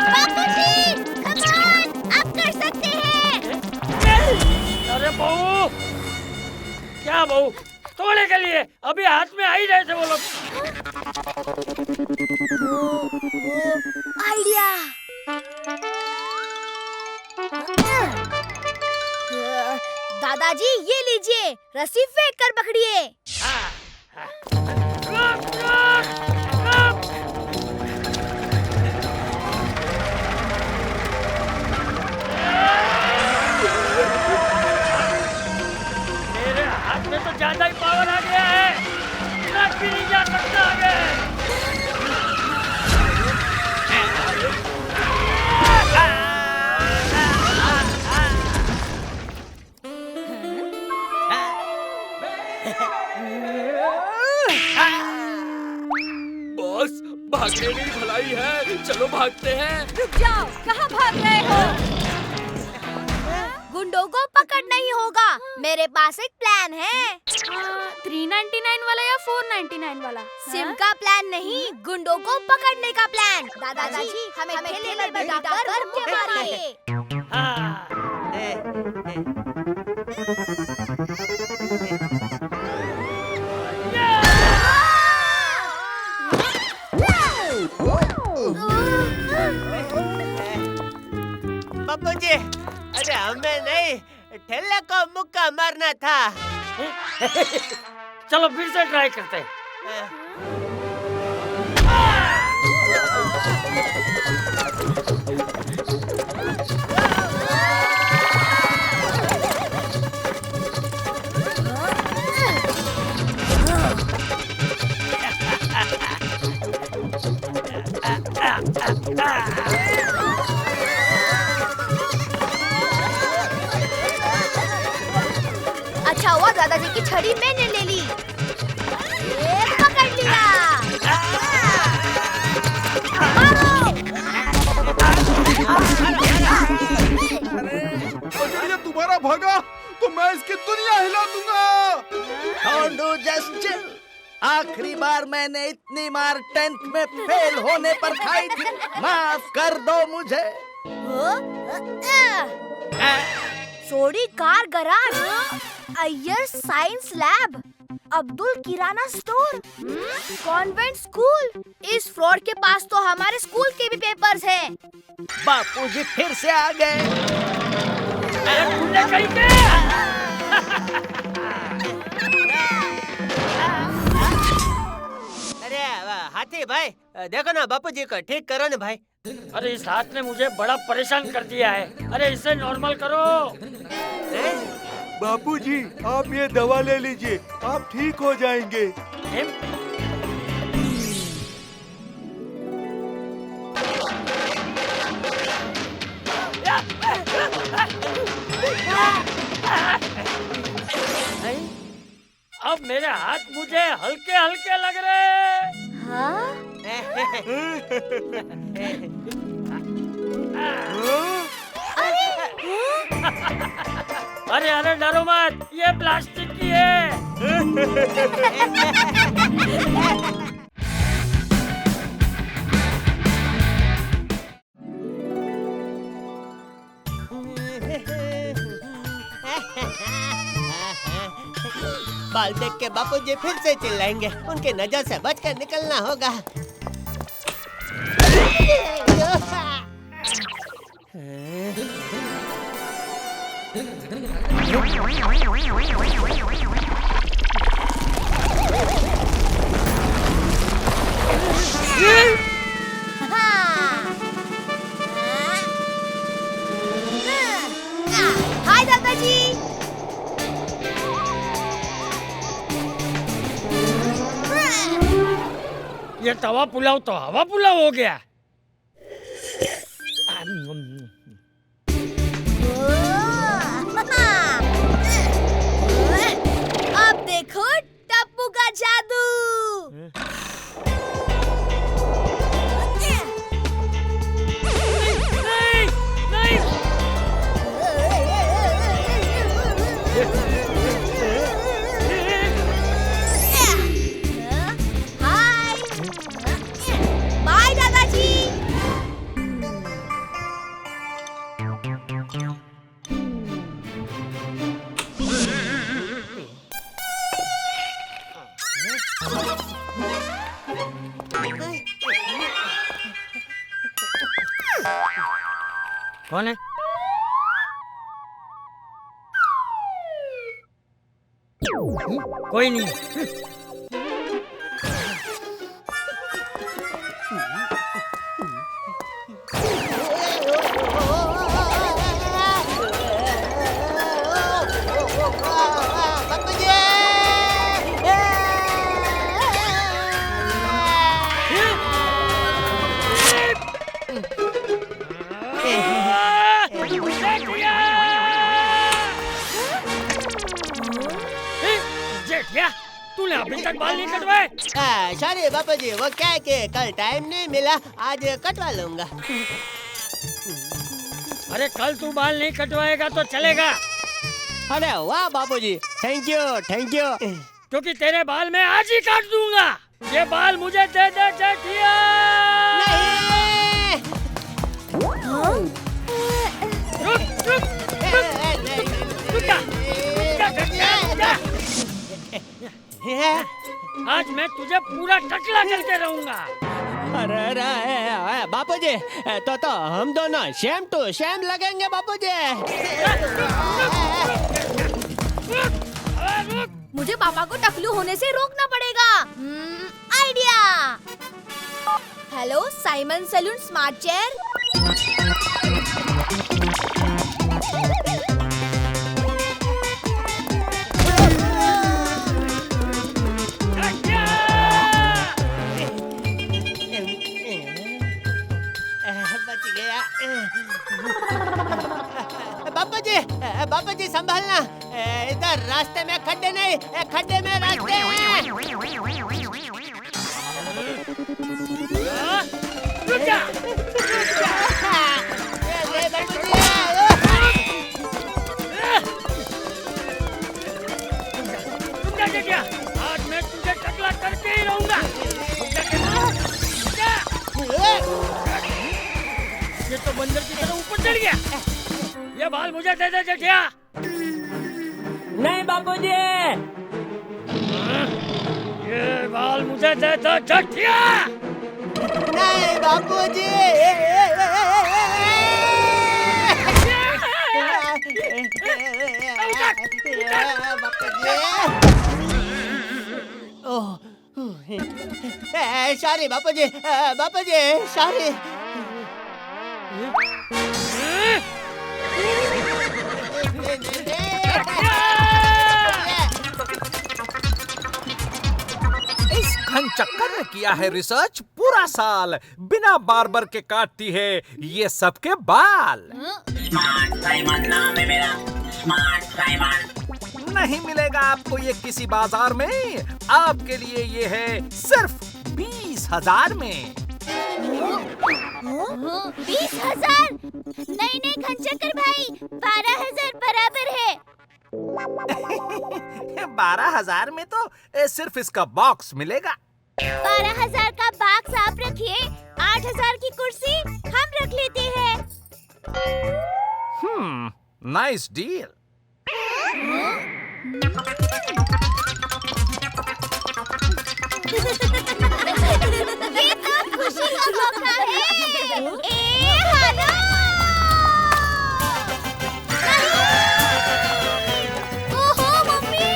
बापूजी, come on, आप कर सकते हैं। अरे बहू, क्या बहू? तोड़े के लिए अभी हाथ में आ ही रहे थे वो लोग। आइडिया। दादाजी ये लीजिए, रस्सी फेंक कर पकड़िए। मेरे हाथ में तो ज्यादा ही पावर आ गया है, लग भी नहीं जा सकता आगे। बॉस, भागने की भलाई है, चलो भागते हैं। रुक जाओ, कहाँ भाग रहे हो? गुंडों को पकड़ नहीं होगा, मेरे पास एक प्लान है। 399 वाला या 499 वाला? सिम का प्लान नहीं, गुंडों को पकड़ने का प्लान। दादाजी हमें ठेले में बैठाकर मुक्के मारिए। बापूजी, अरे हमें नहीं, ठेले को मुक्का मारना था। चलो फिर से ट्राई करते हैं। अच्छा हुआ दादाजी की छड़ी मैंने ले ली। ये पकड़ लिया। अगर ये दोबारा भागा तो मैं इसकी दुनिया हिला दूंगा। Just chill. आखिरी बार मैंने इतनी मार 10th में फेल होने पर खाई थी, माफ कर दो मुझे। Sodhi car garage, Iyer science lab, Abdul Kirana store, convent school. इस फ्रॉड के पास तो हमारे स्कूल के भी पेपर्स हैं। बापूजी फिर से आ गए। अरे हाथी भाई, देखो ना बापूजी को ठीक करो ना भाई। अरे इस हाथ ने मुझे बड़ा परेशान कर दिया है। अरे इसे नॉर्मल करो। बापूजी, आप ये दवा ले लीजिए, आप ठीक हो जाएंगे। अब मेरे हाथ मुझे हल्के हल्के लग रहे हैं। हाँ? अरे अरे डरो मत, ये प्लास्टिक की है। बाल देख के बापूजी फिर से चिल्लाएंगे, उनके नजर से बचकर निकलना होगा। हाय दादाजी। ये तवा पुलाव तो हवा पुलाव हो गया। अब देखो टप्पू का जादू। हाय, बाय दादाजी। कौन है? कोई नहीं। जेठिया, तूने अभी तक बाल नहीं कटवाए? सॉरी बापू जी, वो क्या है कि कल टाइम नहीं मिला, आज कटवा लूंगा। अरे कल तू बाल नहीं कटवाएगा तो चलेगा। अरे वाह बापू जी, थैंक यू थैंक यू। क्योंकि तेरे बाल मैं आज ही काट दूंगा। ये बाल मुझे दे दे जेठिया। नहीं। रुक रुक आज मैं तुझे पूरा टकला करके रहूंगा। अरे बापू जी, तो हम दोनों शेम टू शेम लगेंगे बापू जी। मुझे पापा को टकलू होने से रोकना पड़ेगा। Idea. Hello Simon saloon smart chair. Bapu ji संभालना, इधर रास्ते में खड्डे नहीं, खड्डे में रास्ते। रुक जा। आज मैं तुझे टकला करके ही रहूंगा। ये तो बंदर की तरह ऊपर चढ़ गया। ये बाल मुझे दे दे जेठिया। नहीं बापूजी, ये बाल मुझे दे दो जेठिया। नहीं बापूजी। सॉरी बापूजी, बापूजी सॉरी। इस घन चक्कर ने किया है रिसर्च पूरा साल, बिना बार्बर के काटती है ये सबके बाल। नहीं मिलेगा आपको ये किसी बाजार में, आपके लिए ये है सिर्फ 20,000 में। 20,000? नहीं नहीं खंचकर भाई, 12,000 बराबर है। 12,000 में तो सिर्फ इसका बॉक्स मिलेगा। 12,000 का बॉक्स आप रखिए, 8,000 की कुर्सी हम रख लेते हैं। Nice deal. ये तो खुशी का मौका है। हेलो। ओहो मम्मी।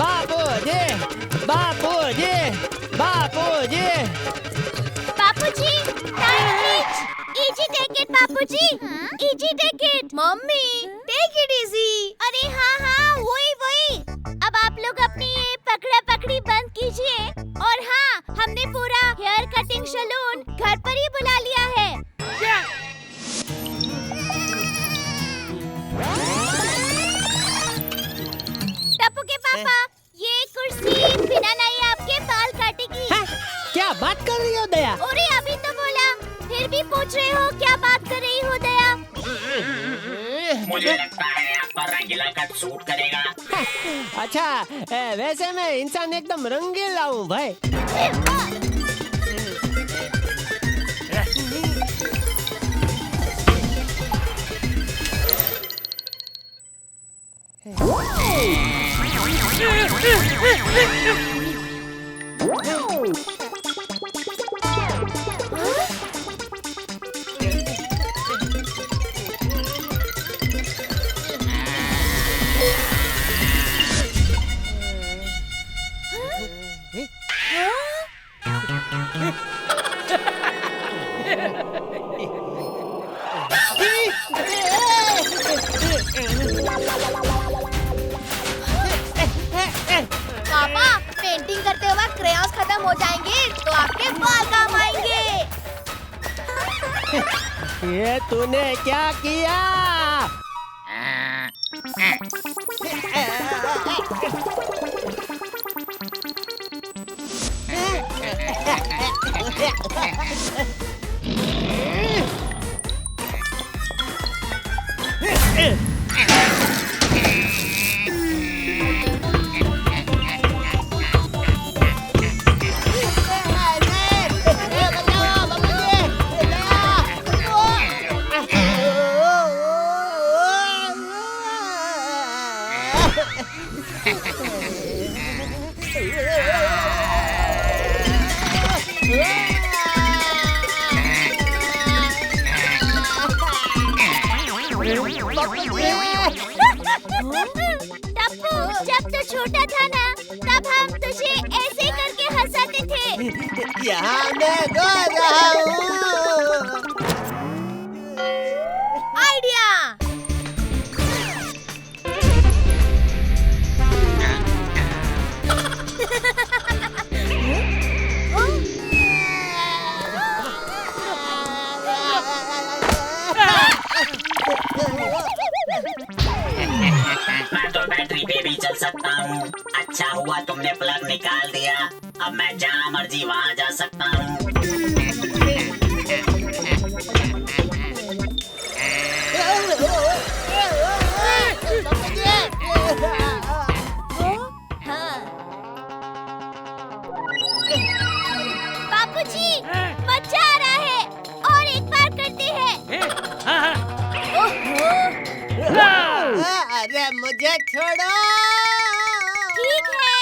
बापूजी, बापूजी, बापूजी। बापूजी, इजी टेक इट बापूजी, easy take it. Mummy take it easy. अरे हाँ हाँ वही। अब आप लोग अपनी ये पकड़ा पकड़ी बंद कीजिए। और हाँ, हमने पूरा हेयर कटिंग सैलून घर पर ही बुला लिया है। टप्पू के पापा, ये कुर्सी बिना नहीं आपके बाल काटेगी। क्या बात कर रही हो दया? अरे अभी तो बोला, फिर भी पूछ रहे हो क्या बात कर रही हो दया? मुझे लगता है आप पर रंगीला कट सूट करेगा। अच्छा, वैसे मैं इंसान एकदम रंगीला हूँ भाई। पापा, पेंटिंग करते वक्त क्रेयॉन्स खत्म हो जाएंगे तो आपके बाल काम आएंगे। ये तूने क्या किया? टप्पू, जब तू छोटा था ना, तब हम तुझे ऐसे करके हंसाते थे। यहाँ मैं गा रहा हूँ। आइडिया। मैं तो बैटरी पे भी चल सकता हूँ। अच्छा हुआ तुमने प्लग निकाल दिया। अब मैं जहाँ मर्जी वहाँ जा सकता हूँ। बापूजी, मजा आ रहा है। और एक बार करते हैं। अरे मुझे छोड़ो। ठीक है।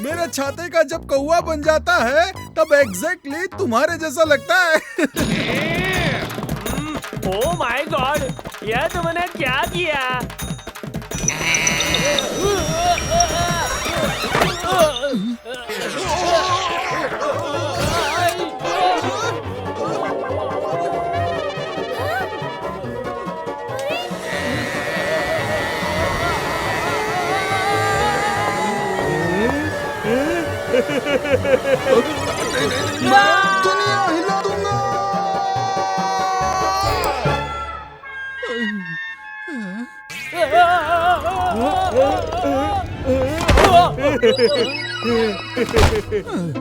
मेरे छाते का जब कौवा बन जाता है तब एग्जैक्टली तुम्हारे जैसा लगता है। ओह माय गॉड, यह तुमने क्या किया? मैं दुनिया हिला दूंगा।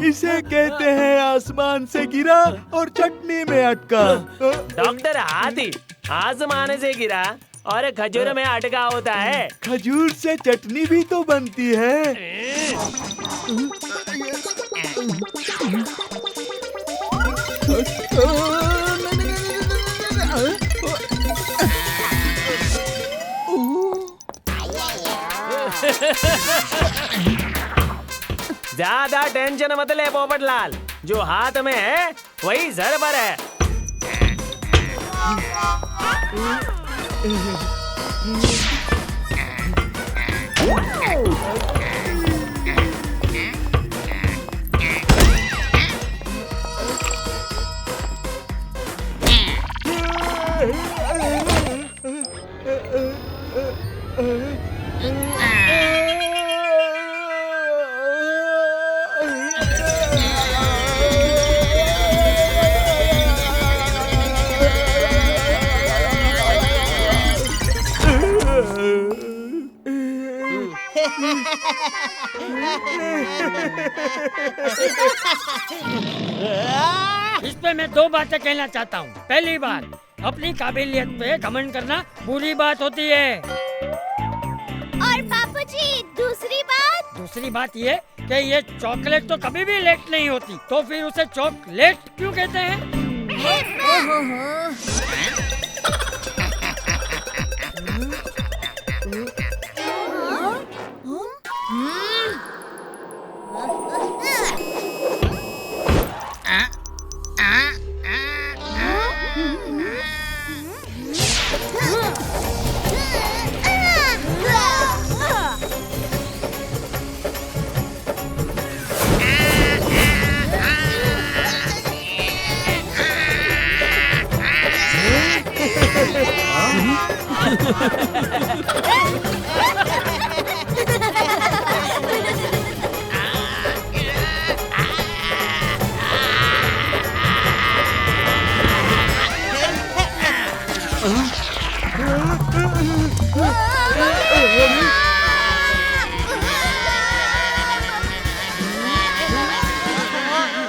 इसे कहते हैं आसमान से गिरा और चटनी में अटका। डॉक्टर हाथी आसमान से गिरा और खजूर में अटका होता है। खजूर से चटनी भी तो बनती है। ज्यादा टेंशन मत ले पोपटलाल, जो हाथ में है वही सर पर है। इस पे मैं दो बातें कहना चाहता हूँ। पहली बात, अपनी काबिलियत पे घमंड करना बुरी बात होती है। और बापूजी दूसरी बात ये कि ये चॉकलेट तो कभी भी लेट नहीं होती, तो फिर उसे चॉकलेट क्यों कहते हैं?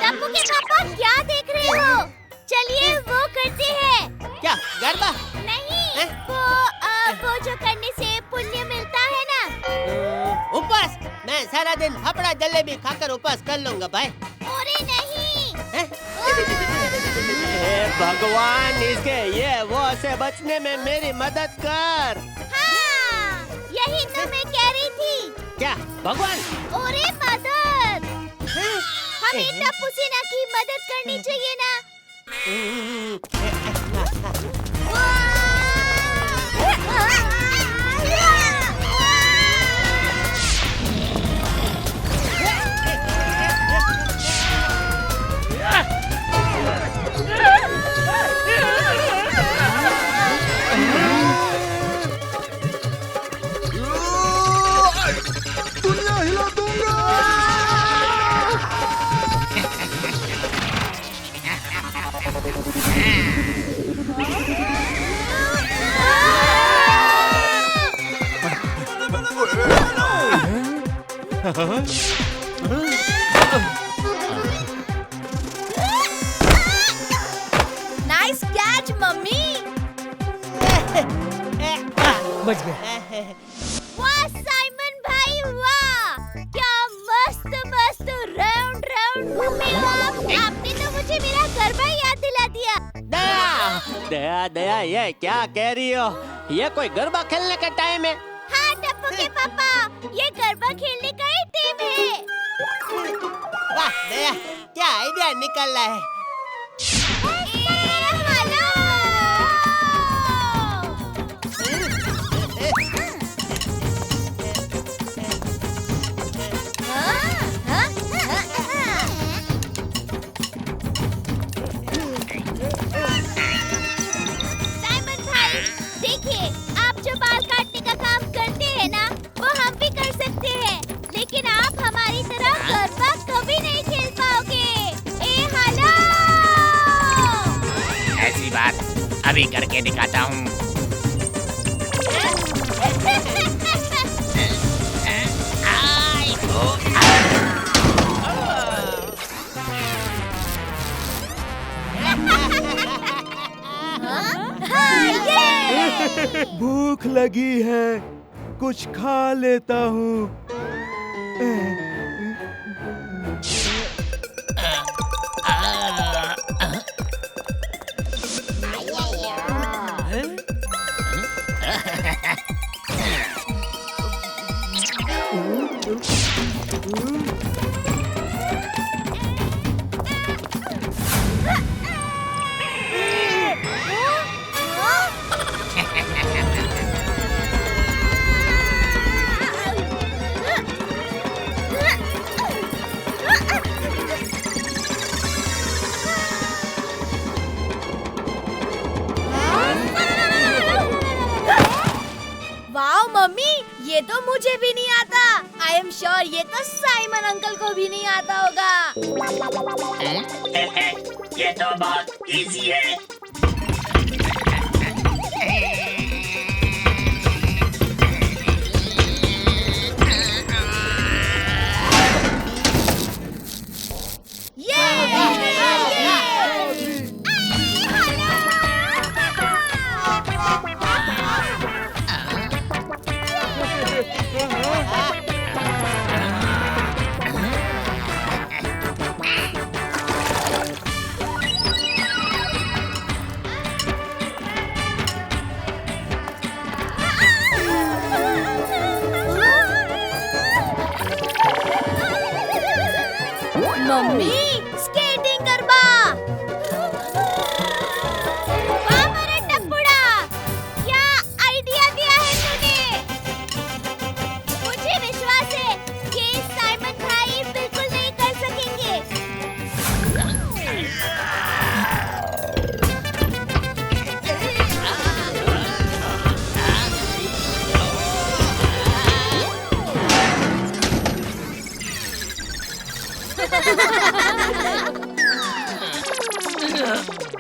टप्पू के पापा क्या देख रहे हो? चलिए वो करते हैं। क्या गरबा? नहीं, वो जो करने से पुण्य मिलता है ना। उपवास? मैं सारा दिन फाफड़ा जलेबी खाकर उपवास कर लूंगा भाई। अरे नहीं। हे भगवान, इसके ये वो से बचने में मेरी मदद कर। हाँ, यही तो मैं कह रही थी। क्या भगवान? अरे मदद, हमें टप्पू सेना की मदद करनी चाहिए ना। दुनिया हिला दूंगा। Nice catch mummy. बच गए। वाह साइमन भाई वाह, क्या मस्त मस्त राउंड राउंड घूमे हो आप। आपने तो मुझे मेरा गरबा याद दिला दिया। दया दया दया, ये क्या कह रही हो? ये कोई गरबा खेलने का टाइम है? हाँ टप्पू के पापा, ये गरबा खेलने का ही टाइम है। वाह दया, क्या आइडिया निकाला है। साइमन भाई, देखिए आप जो बाल काटने का काम करते हैं ना, वो हम भी कर सकते हैं, लेकिन आप हमारी तरह गरबा कभी नहीं खेल पाओगे। ए हेलो, ऐसी बात अभी करके दिखाता हूँ। आई, ओ, भूख लगी है, कुछ खा लेता हूँ। वाओ मम्मी, ये तो मुझे भी नहीं आता। आई एम श्योर ये तो साइमन अंकल को भी नहीं आता होगा। ये तो बहुत इजी है। मम्मी स्केटिंग करबा। वाह मेरा टप्पुड़ा, क्या आइडिया दिया है तूने। मुझे विश्वास है कि साइमन भाई बिल्कुल नहीं कर सकेंगे।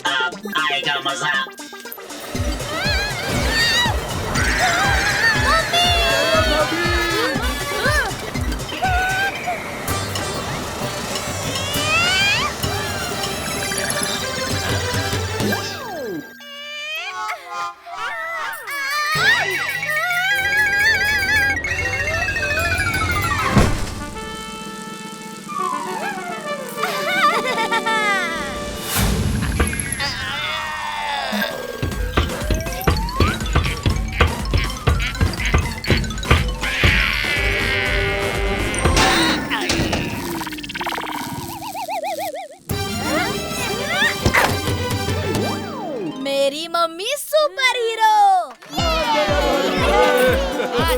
अब आएगा मजा। मेरी मम्मी सुपर हीरो।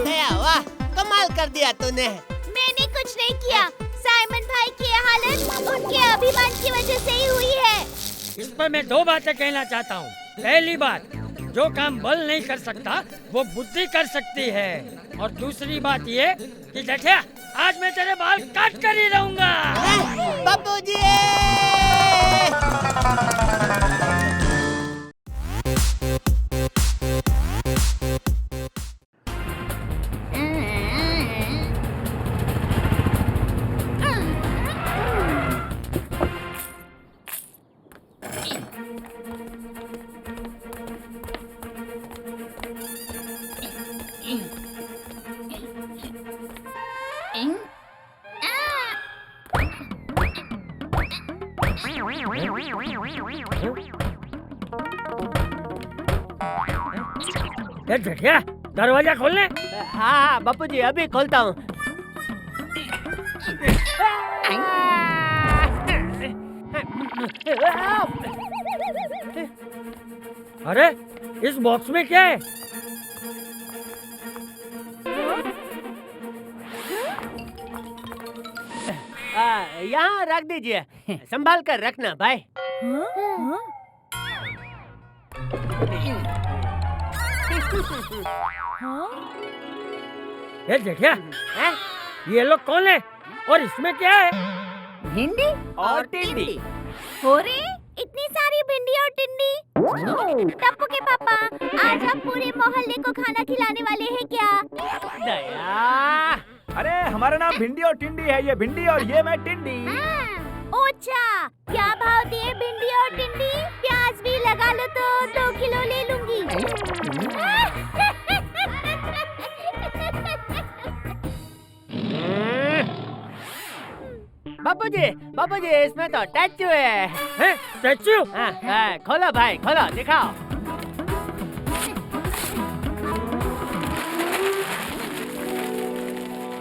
दया, वाह कमाल कर दिया तूने। मैंने कुछ नहीं किया। साइमन भाई की ये हालत उनके अभिमान की वजह से ही हुई है। इस पर मैं दो बातें कहना चाहता हूँ। पहली बात, जो काम बल नहीं कर सकता वो बुद्धि कर सकती है। और दूसरी बात ये कि जेठिया, आज मैं तेरे बाल काट कर ही रहूंगा। बापूजी! जेठिया, दरवाजा खोलने। हाँ बापूजी, अभी खोलता हूँ। अरे इस बॉक्स में क्या है? यहाँ रख दीजिए, संभाल कर रखना भाई। ये देखिए, ये लोग कौन है और इसमें क्या है? भिंडी और टिंडी। हो रे, इतनी सारी भिंडी और टिंडी। टप्पू के पापा, आज आप पूरे मोहल्ले को खाना खिलाने वाले हैं क्या? दया, अरे हमारा नाम भिंडी और टिंडी है। ये भिंडी और ये मैं टिंडी। अच्छा, क्या भाव दिए भिंडी और टिंडी? प्याज भी लगा लो तो 2 किलो ले लूंगी। बापूजी इसमें तो स्टैचू है। स्टैचू? हाँ, खोलो भाई खोलो, दिखाओ।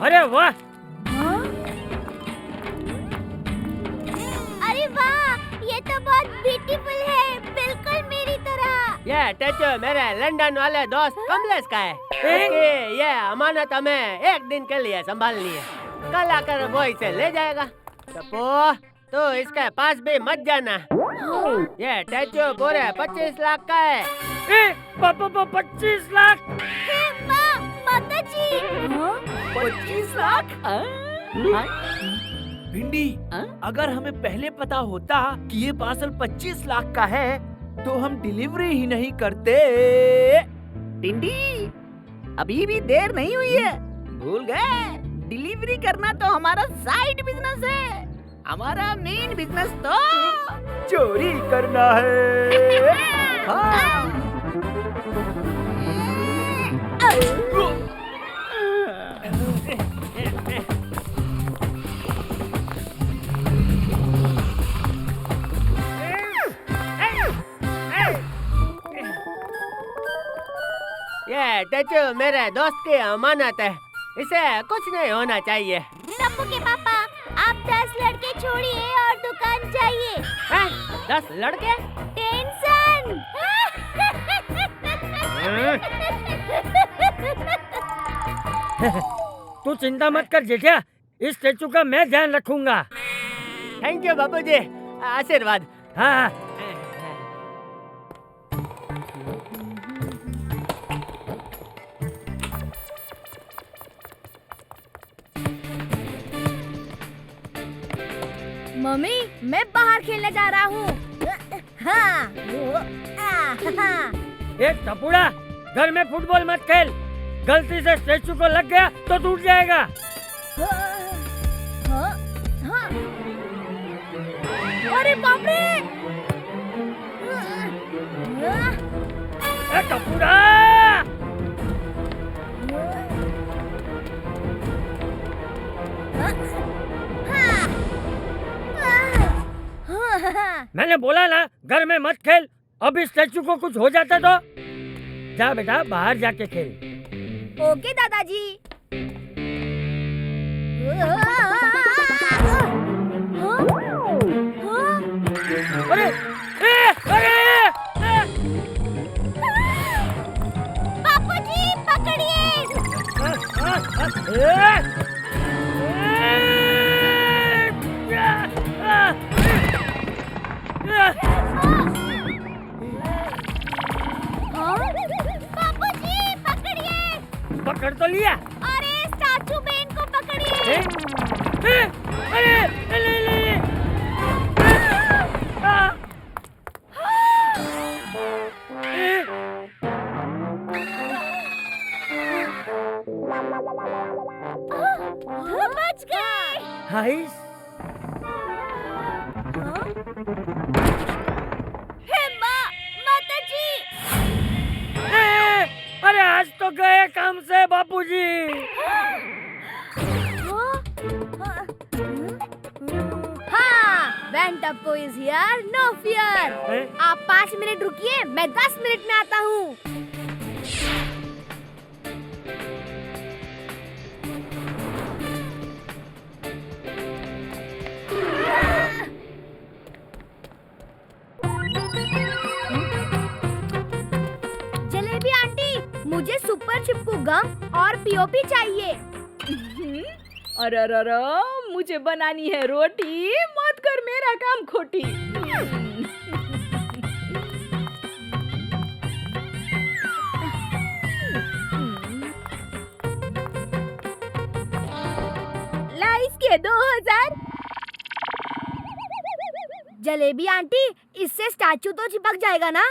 अरे वाह! अरे वाह, ये तो बहुत ब्यूटीफुल है, बिल्कुल मेरी तरह। ये स्टैचू मेरे लंदन वाले दोस्त कमलेश का है। इसकी ये अमानत हमें 1 दिन के लिए संभालनी है। कल आकर वो इसे ले जाएगा। टप्पू, तू इसके पास भी मत जाना। ये स्टैचू पूरे 25 लाख का है। 25 लाख? माता जी, 25 लाख? भिंडी, अगर हमें पहले पता होता कि ये पार्सल 25 लाख का है तो हम डिलीवरी ही नहीं करते। टिंडी, अभी भी देर नहीं हुई है, भूल गए? डिलीवरी करना तो हमारा साइड बिजनेस है, हमारा मेन बिजनेस तो चोरी करना है। हाँ। ये स्टैचू मेरे दोस्त की अमानत है, इसे कुछ नहीं होना चाहिए। टप्पू के पापा, आप 10 लड़के छोड़िए और दुकान जाइए। 10 लड़के? टेंशन। तू चिंता मत कर जेठिया, इस स्टैचू का मैं ध्यान रखूंगा। थैंक यू बापूजी, आशीर्वाद। हाँ। मम्मी, मैं बाहर खेलने जा रहा हूँ। हाँ। टपुड़ा, घर में फुटबॉल मत खेल, गलती से स्टैचू को लग गया तो टूट जाएगा। अरे बाप रे! टपुड़ा! मैंने बोला ना, घर में मत खेल। अभी स्टैचू को कुछ हो जाता तो जा बेटा, बाहर जाके खेल। ओके दादाजी। अरे बापूजी, पकड़िए। बापूजी, पकड़िए। पकड़ तो लिया। अरे स्टैचू बेन को पकड़िए। अरे ले। बच गए। हाइस। माता जी। अरे आज तो गए काम से बापूजी। हाँ, when Tuppo is here, no fear। आप 5 मिनट रुकिए, मैं 10 मिनट में आता हूँ। जलेबी आंटी, मुझे सुपर चिपकू गम और पीओपी चाहिए। अरे मुझे बनानी है रोटी, मत कर मेरा काम खोटी। ला इसके 2000। जलेबी आंटी, इससे स्टैचू तो चिपक जाएगा ना?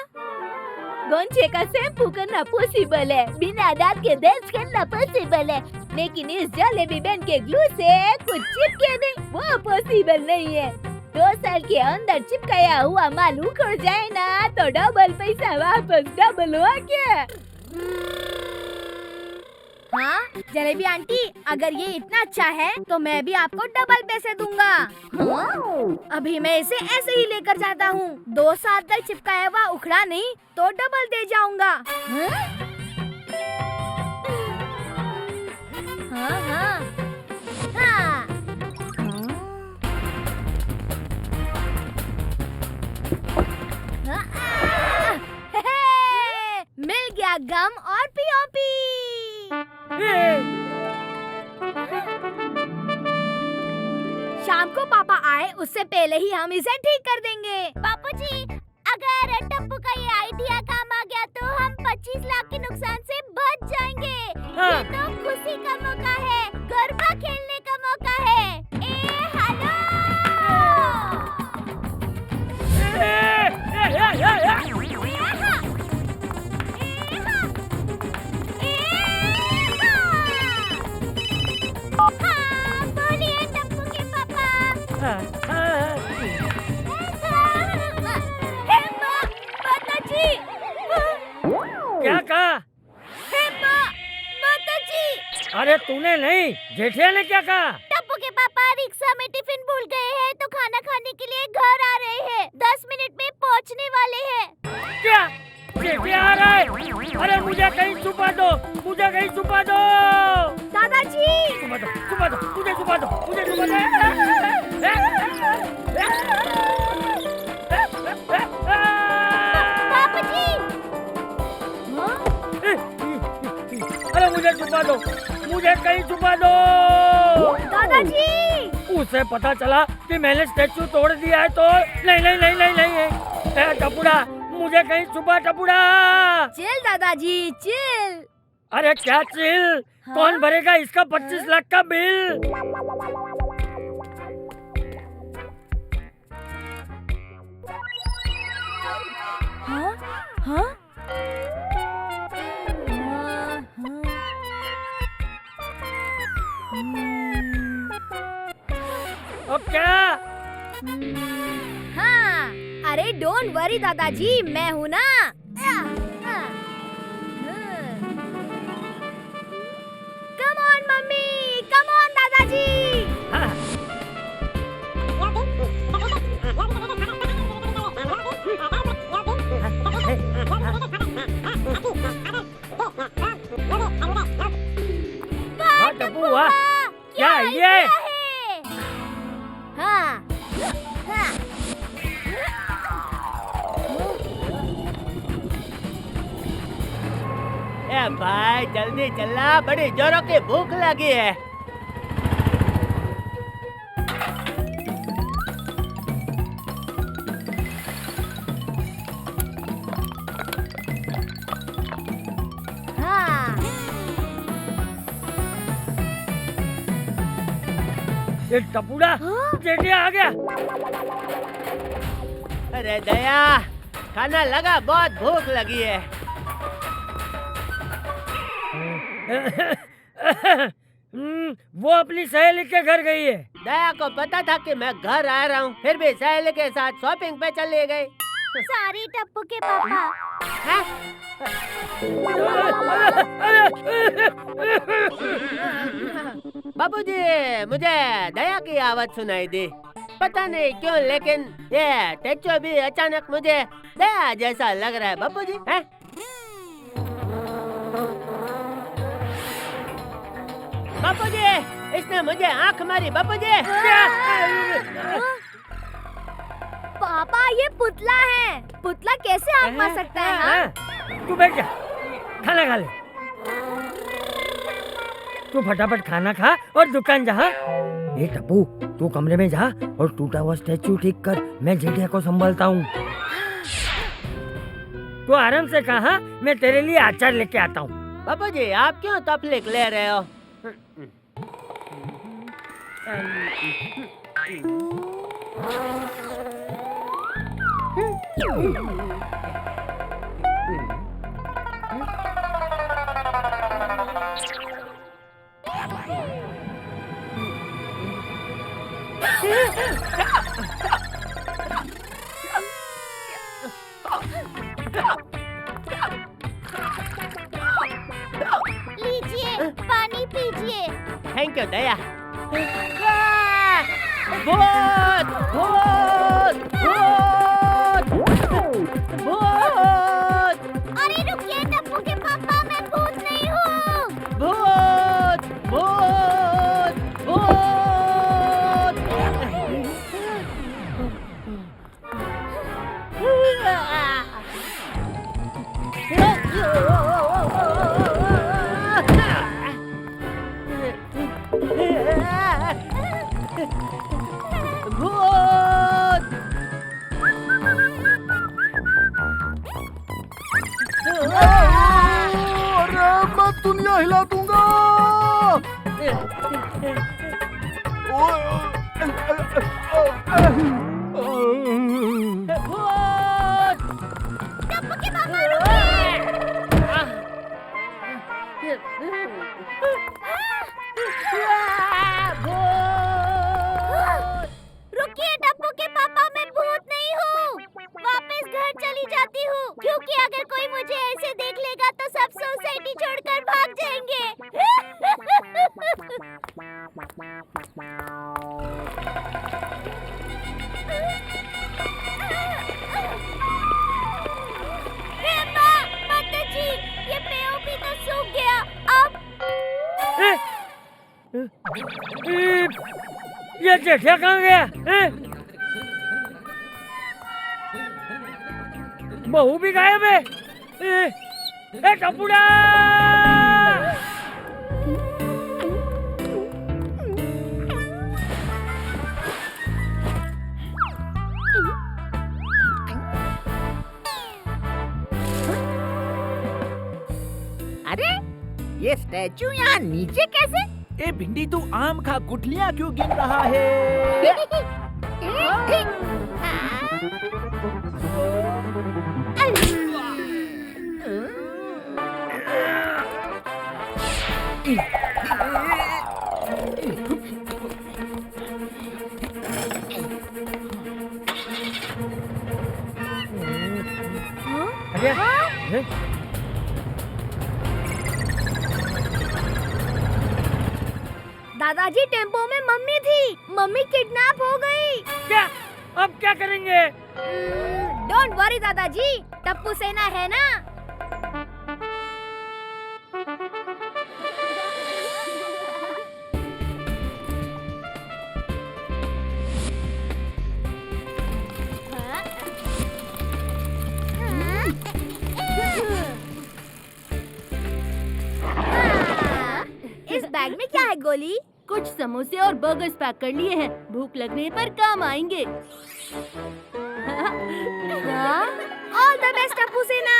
गोंचे का शैम्पू करना पॉसिबल है, बिना दांत के ब्रश करना पॉसिबल है, लेकिन इस जलेबी बेन के ग्लू से कुछ चिपके नहीं, वो पॉसिबल नहीं है। 2 साल के अंदर चिपकाया हुआ माल उखड़ जाए ना तो डबल पैसा वापस, डबल हो क्या? हाँ जलेबी आंटी, अगर ये इतना अच्छा है तो मैं भी आपको डबल पैसे दूंगा। हाँ? अभी मैं इसे ऐसे ही लेकर जाता हूँ। 2 साल तक चिपकाया हुआ उखड़ा नहीं तो डबल दे जाऊंगा। हाँ हाँ हाँ। मिल गया गम और पीओपी। शाम को पापा आए उससे पहले ही हम इसे ठीक कर देंगे। बापूजी, अगर टप्पू का ये आइडिया काम आ गया तो हम 25 लाख के नुकसान से बच जाएंगे। ये तो खुशी का मौका है, गरबा खेलने का मौका है। हेलो! बोलिए टप्पू के पापा। माताजी! क्या कहा? माताजी! अरे तूने नहीं, जेठिया ने क्या कहा? टप्पू के पापा रिक्शा में टिफिन भूल गए हैं तो खाना खाने के लिए घर आ रहे हैं। 10 मिनट में पहुंचने वाले हैं। क्या? जेठिया आ रहा है? अरे मुझे कहीं छुपा दो, मुझे कहीं छुपा दो। दादाजी! छुपा दो, छुपा दो, मुझे छुपा दो, मुझे छुपा दो। पापाजी! अरे मुझे छुपा दो, मुझे कहीं छुपा दो। दादाजी! उसे पता चला कि मैंने स्टैचू तोड़ दिया है तो नहीं नहीं नहीं नहीं नहीं। टपुड़ा, मुझे कहीं छुपा टपुड़ा। चिल दादाजी चिल। अरे क्या चिल? हाँ? कौन भरेगा इसका 25 लाख का बिल? हाँ? हाँ? अब क्या? हाँ, अरे डोंट वरी दादाजी, मैं हूँ ना। Come on mummy, come on दादाजी। वाह टप्पू वाह, क्या आइडिया है? हाँ, हाँ। ए भाई जल्दी चलना, बड़ी जोरों की भूख लगी है। हाँ। ये टपुड़ा जेठिया आ गया। अरे दया, खाना लगा, बहुत भूख लगी है। वो अपनी सहेली के घर गई है। दया को पता था कि मैं घर आ रहा हूँ, फिर भी सहेली के साथ शॉपिंग पे चली गई। सॉरी टप्पू के पापा। बाबूजी, मुझे दया की आवाज सुनाई दी, पता नहीं क्यों, लेकिन ये टेचो भी अचानक मुझे दया जैसा लग रहा है। बाबूजी हैं? बाबूजी, इसने मुझे आंख मारी। बाबूजी! पापा ये पुतला है, पुतला कैसे आँख मार सकता है? हाँ? तू बैठ जा, खाना खा ले। तू फटाफट खाना खा और दुकान जा। ए टप्पू, तू कमरे में जा और टूटा हुआ स्टैचू ठीक कर, मैं जेठिया को संभालता हूँ। तू आराम से कहा, मैं तेरे लिए अचार लेके आता हूँ। बाबूजी, आप क्यों तकलीफ ले रहे हो? कीजिए। थैंक यू दया। भूत भूत भूत भूत। अरे रुकिए टप्पू के पापा, मैं भूत नहीं हूँ। भूत भूत भूत। भूत। अरे मैं दुनिया हिला दूंगा। टप्पू के पापा रुकिए। रुकिए टप्पू के पापा, मैं भूत नहीं हूँ। वापस घर चली जाती हूँ, क्योंकि अगर कोई मुझे ऐसे देख लेगा तो सब सोसाइटी छोड़कर भाग जाएंगे। माता जी, ये पेड़ भी तो सूख गया। अब ये जेठिया कहाँ गया? बहू भी गायब है। ए टपुड़ा! अरे ये स्टैचू यहाँ नीचे कैसे? ए भिंडी, तू आम खा, गुठलियाँ क्यों गिन रहा है? दादाजी, टेम्पो में मम्मी थी। मम्मी किडनैप हो गई। क्या? अब क्या करेंगे? डोंट वरी दादाजी, टप्पू सेना है ना। इस बैग में क्या है गोली? कुछ समोसे और बर्गर्स पैक कर लिए हैं, भूख लगने पर काम आएंगे। ऑल द बेस्ट टप्पू सेना।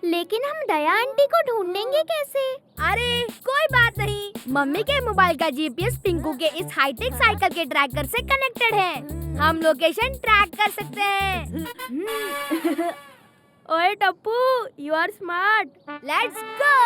लेकिन हम दया आंटी को ढूंढेंगे कैसे? अरे कोई बात नहीं, मम्मी के मोबाइल का जीपीएस पिंकू के इस हाईटेक साइकिल के ट्रैकर से कनेक्टेड है। हम लोकेशन ट्रैक कर सकते हैं। ओए Tappu, you are smart. Let's go.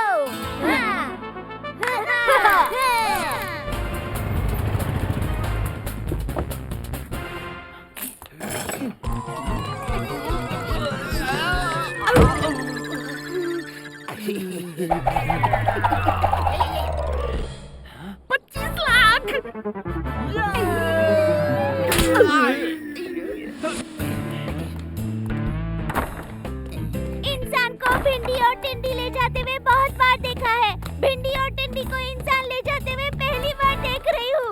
इंसान को भिंडी और टिंडी ले जाते हुए बहुत बार देखा है। भिंडी और टिंडी को इंसान ले जाते हुए पहली बार देख रही हूँ।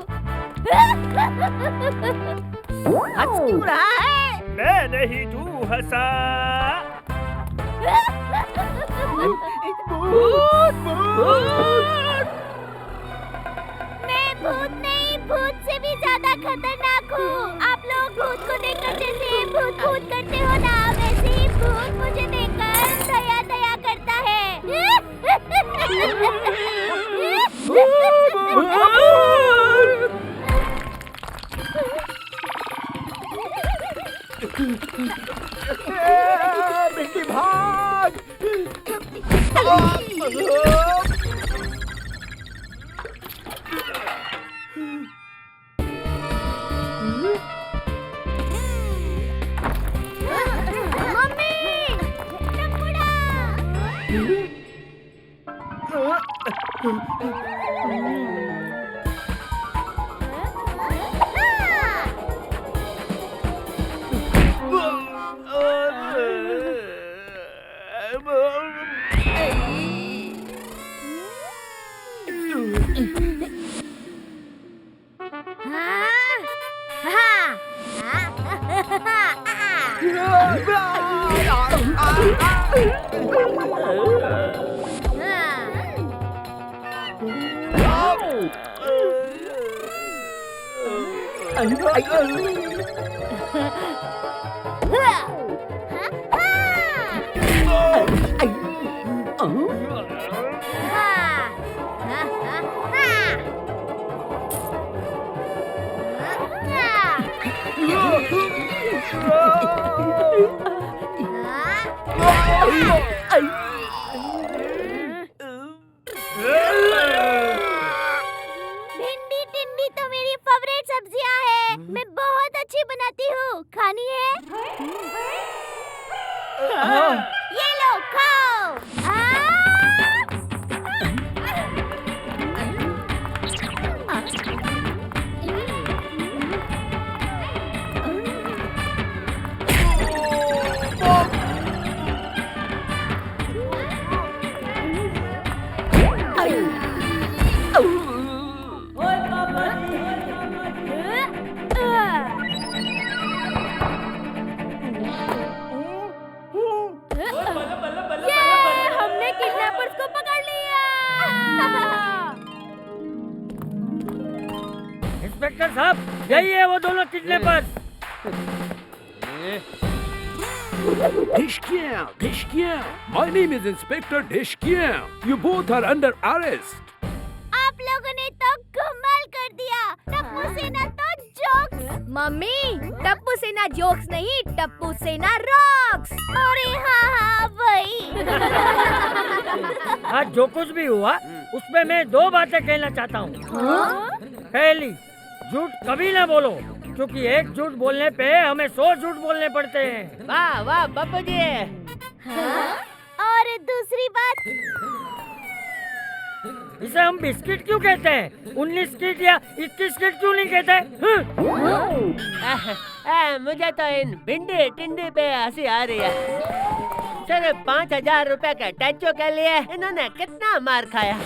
हंस क्यों रहा है? मैं नहीं, तू हंसा। मैं भूत नहीं, भूत से भी ज्यादा खतरनाक हूँ। आप लोग भूत को देखकर जैसे भूत भूत करते हो ना, वैसे ही भूत मुझे देखकर दया दया करता है। भिंडी भाग। मम्मी, टपुड़ा। भिंडी टिंडी तो मेरी फेवरेट सब्जियां है। मैं बहुत अच्छी बनाती हूँ। खानी है? ये लो खाओ। हमने किडनैपर्स को पकड़ लिया। इंस्पेक्टर साहब, यही है वो दोनों kidnappers. Dhishkian! My name is Inspector Dhishkian. You both are under arrest. आप लोगों ने तो कमाल कर दिया। टप्पू सेना तो जोक्स। मम्मी, टप्पू सेना जोक्स नहीं, टप्पू सेना रॉक्स। अरे हाँ वही। आज जो कुछ भी हुआ उसमें मैं दो बातें कहना चाहता हूँ। पहली, झूठ कभी ना बोलो, क्योंकि एक झूठ बोलने पे हमें 100 झूठ बोलने पड़ते हैं। वाह वाह बापू जी। और दूसरी बात, इसे हम बिस्किट क्यों कहते हैं? 19 किट या 21 किट क्यों नहीं कहते? मुझे तो इन भिंडी टिंडी पे हंसी आ रही है। सिर्फ 5,000 रुपए के टैचो के लिए इन्होंने कितना मार खाया।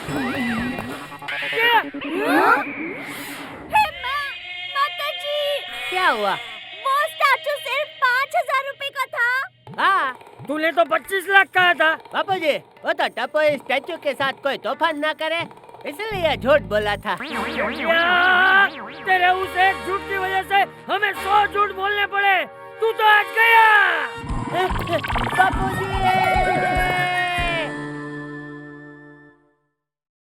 क्या हुआ? वो स्टैचू सिर्फ 5,000 रुपए का था। हाँ, तूने तो 25 लाख कहा था। बापू जी, वो तो टप्पू इस स्टैचू के साथ कोई तूफान ना करे, इसलिए झूठ बोला था। तेरे उस एक झूठ की वजह से हमें 100 झूठ बोलने पड़े। तू तो आज गया। बापू जी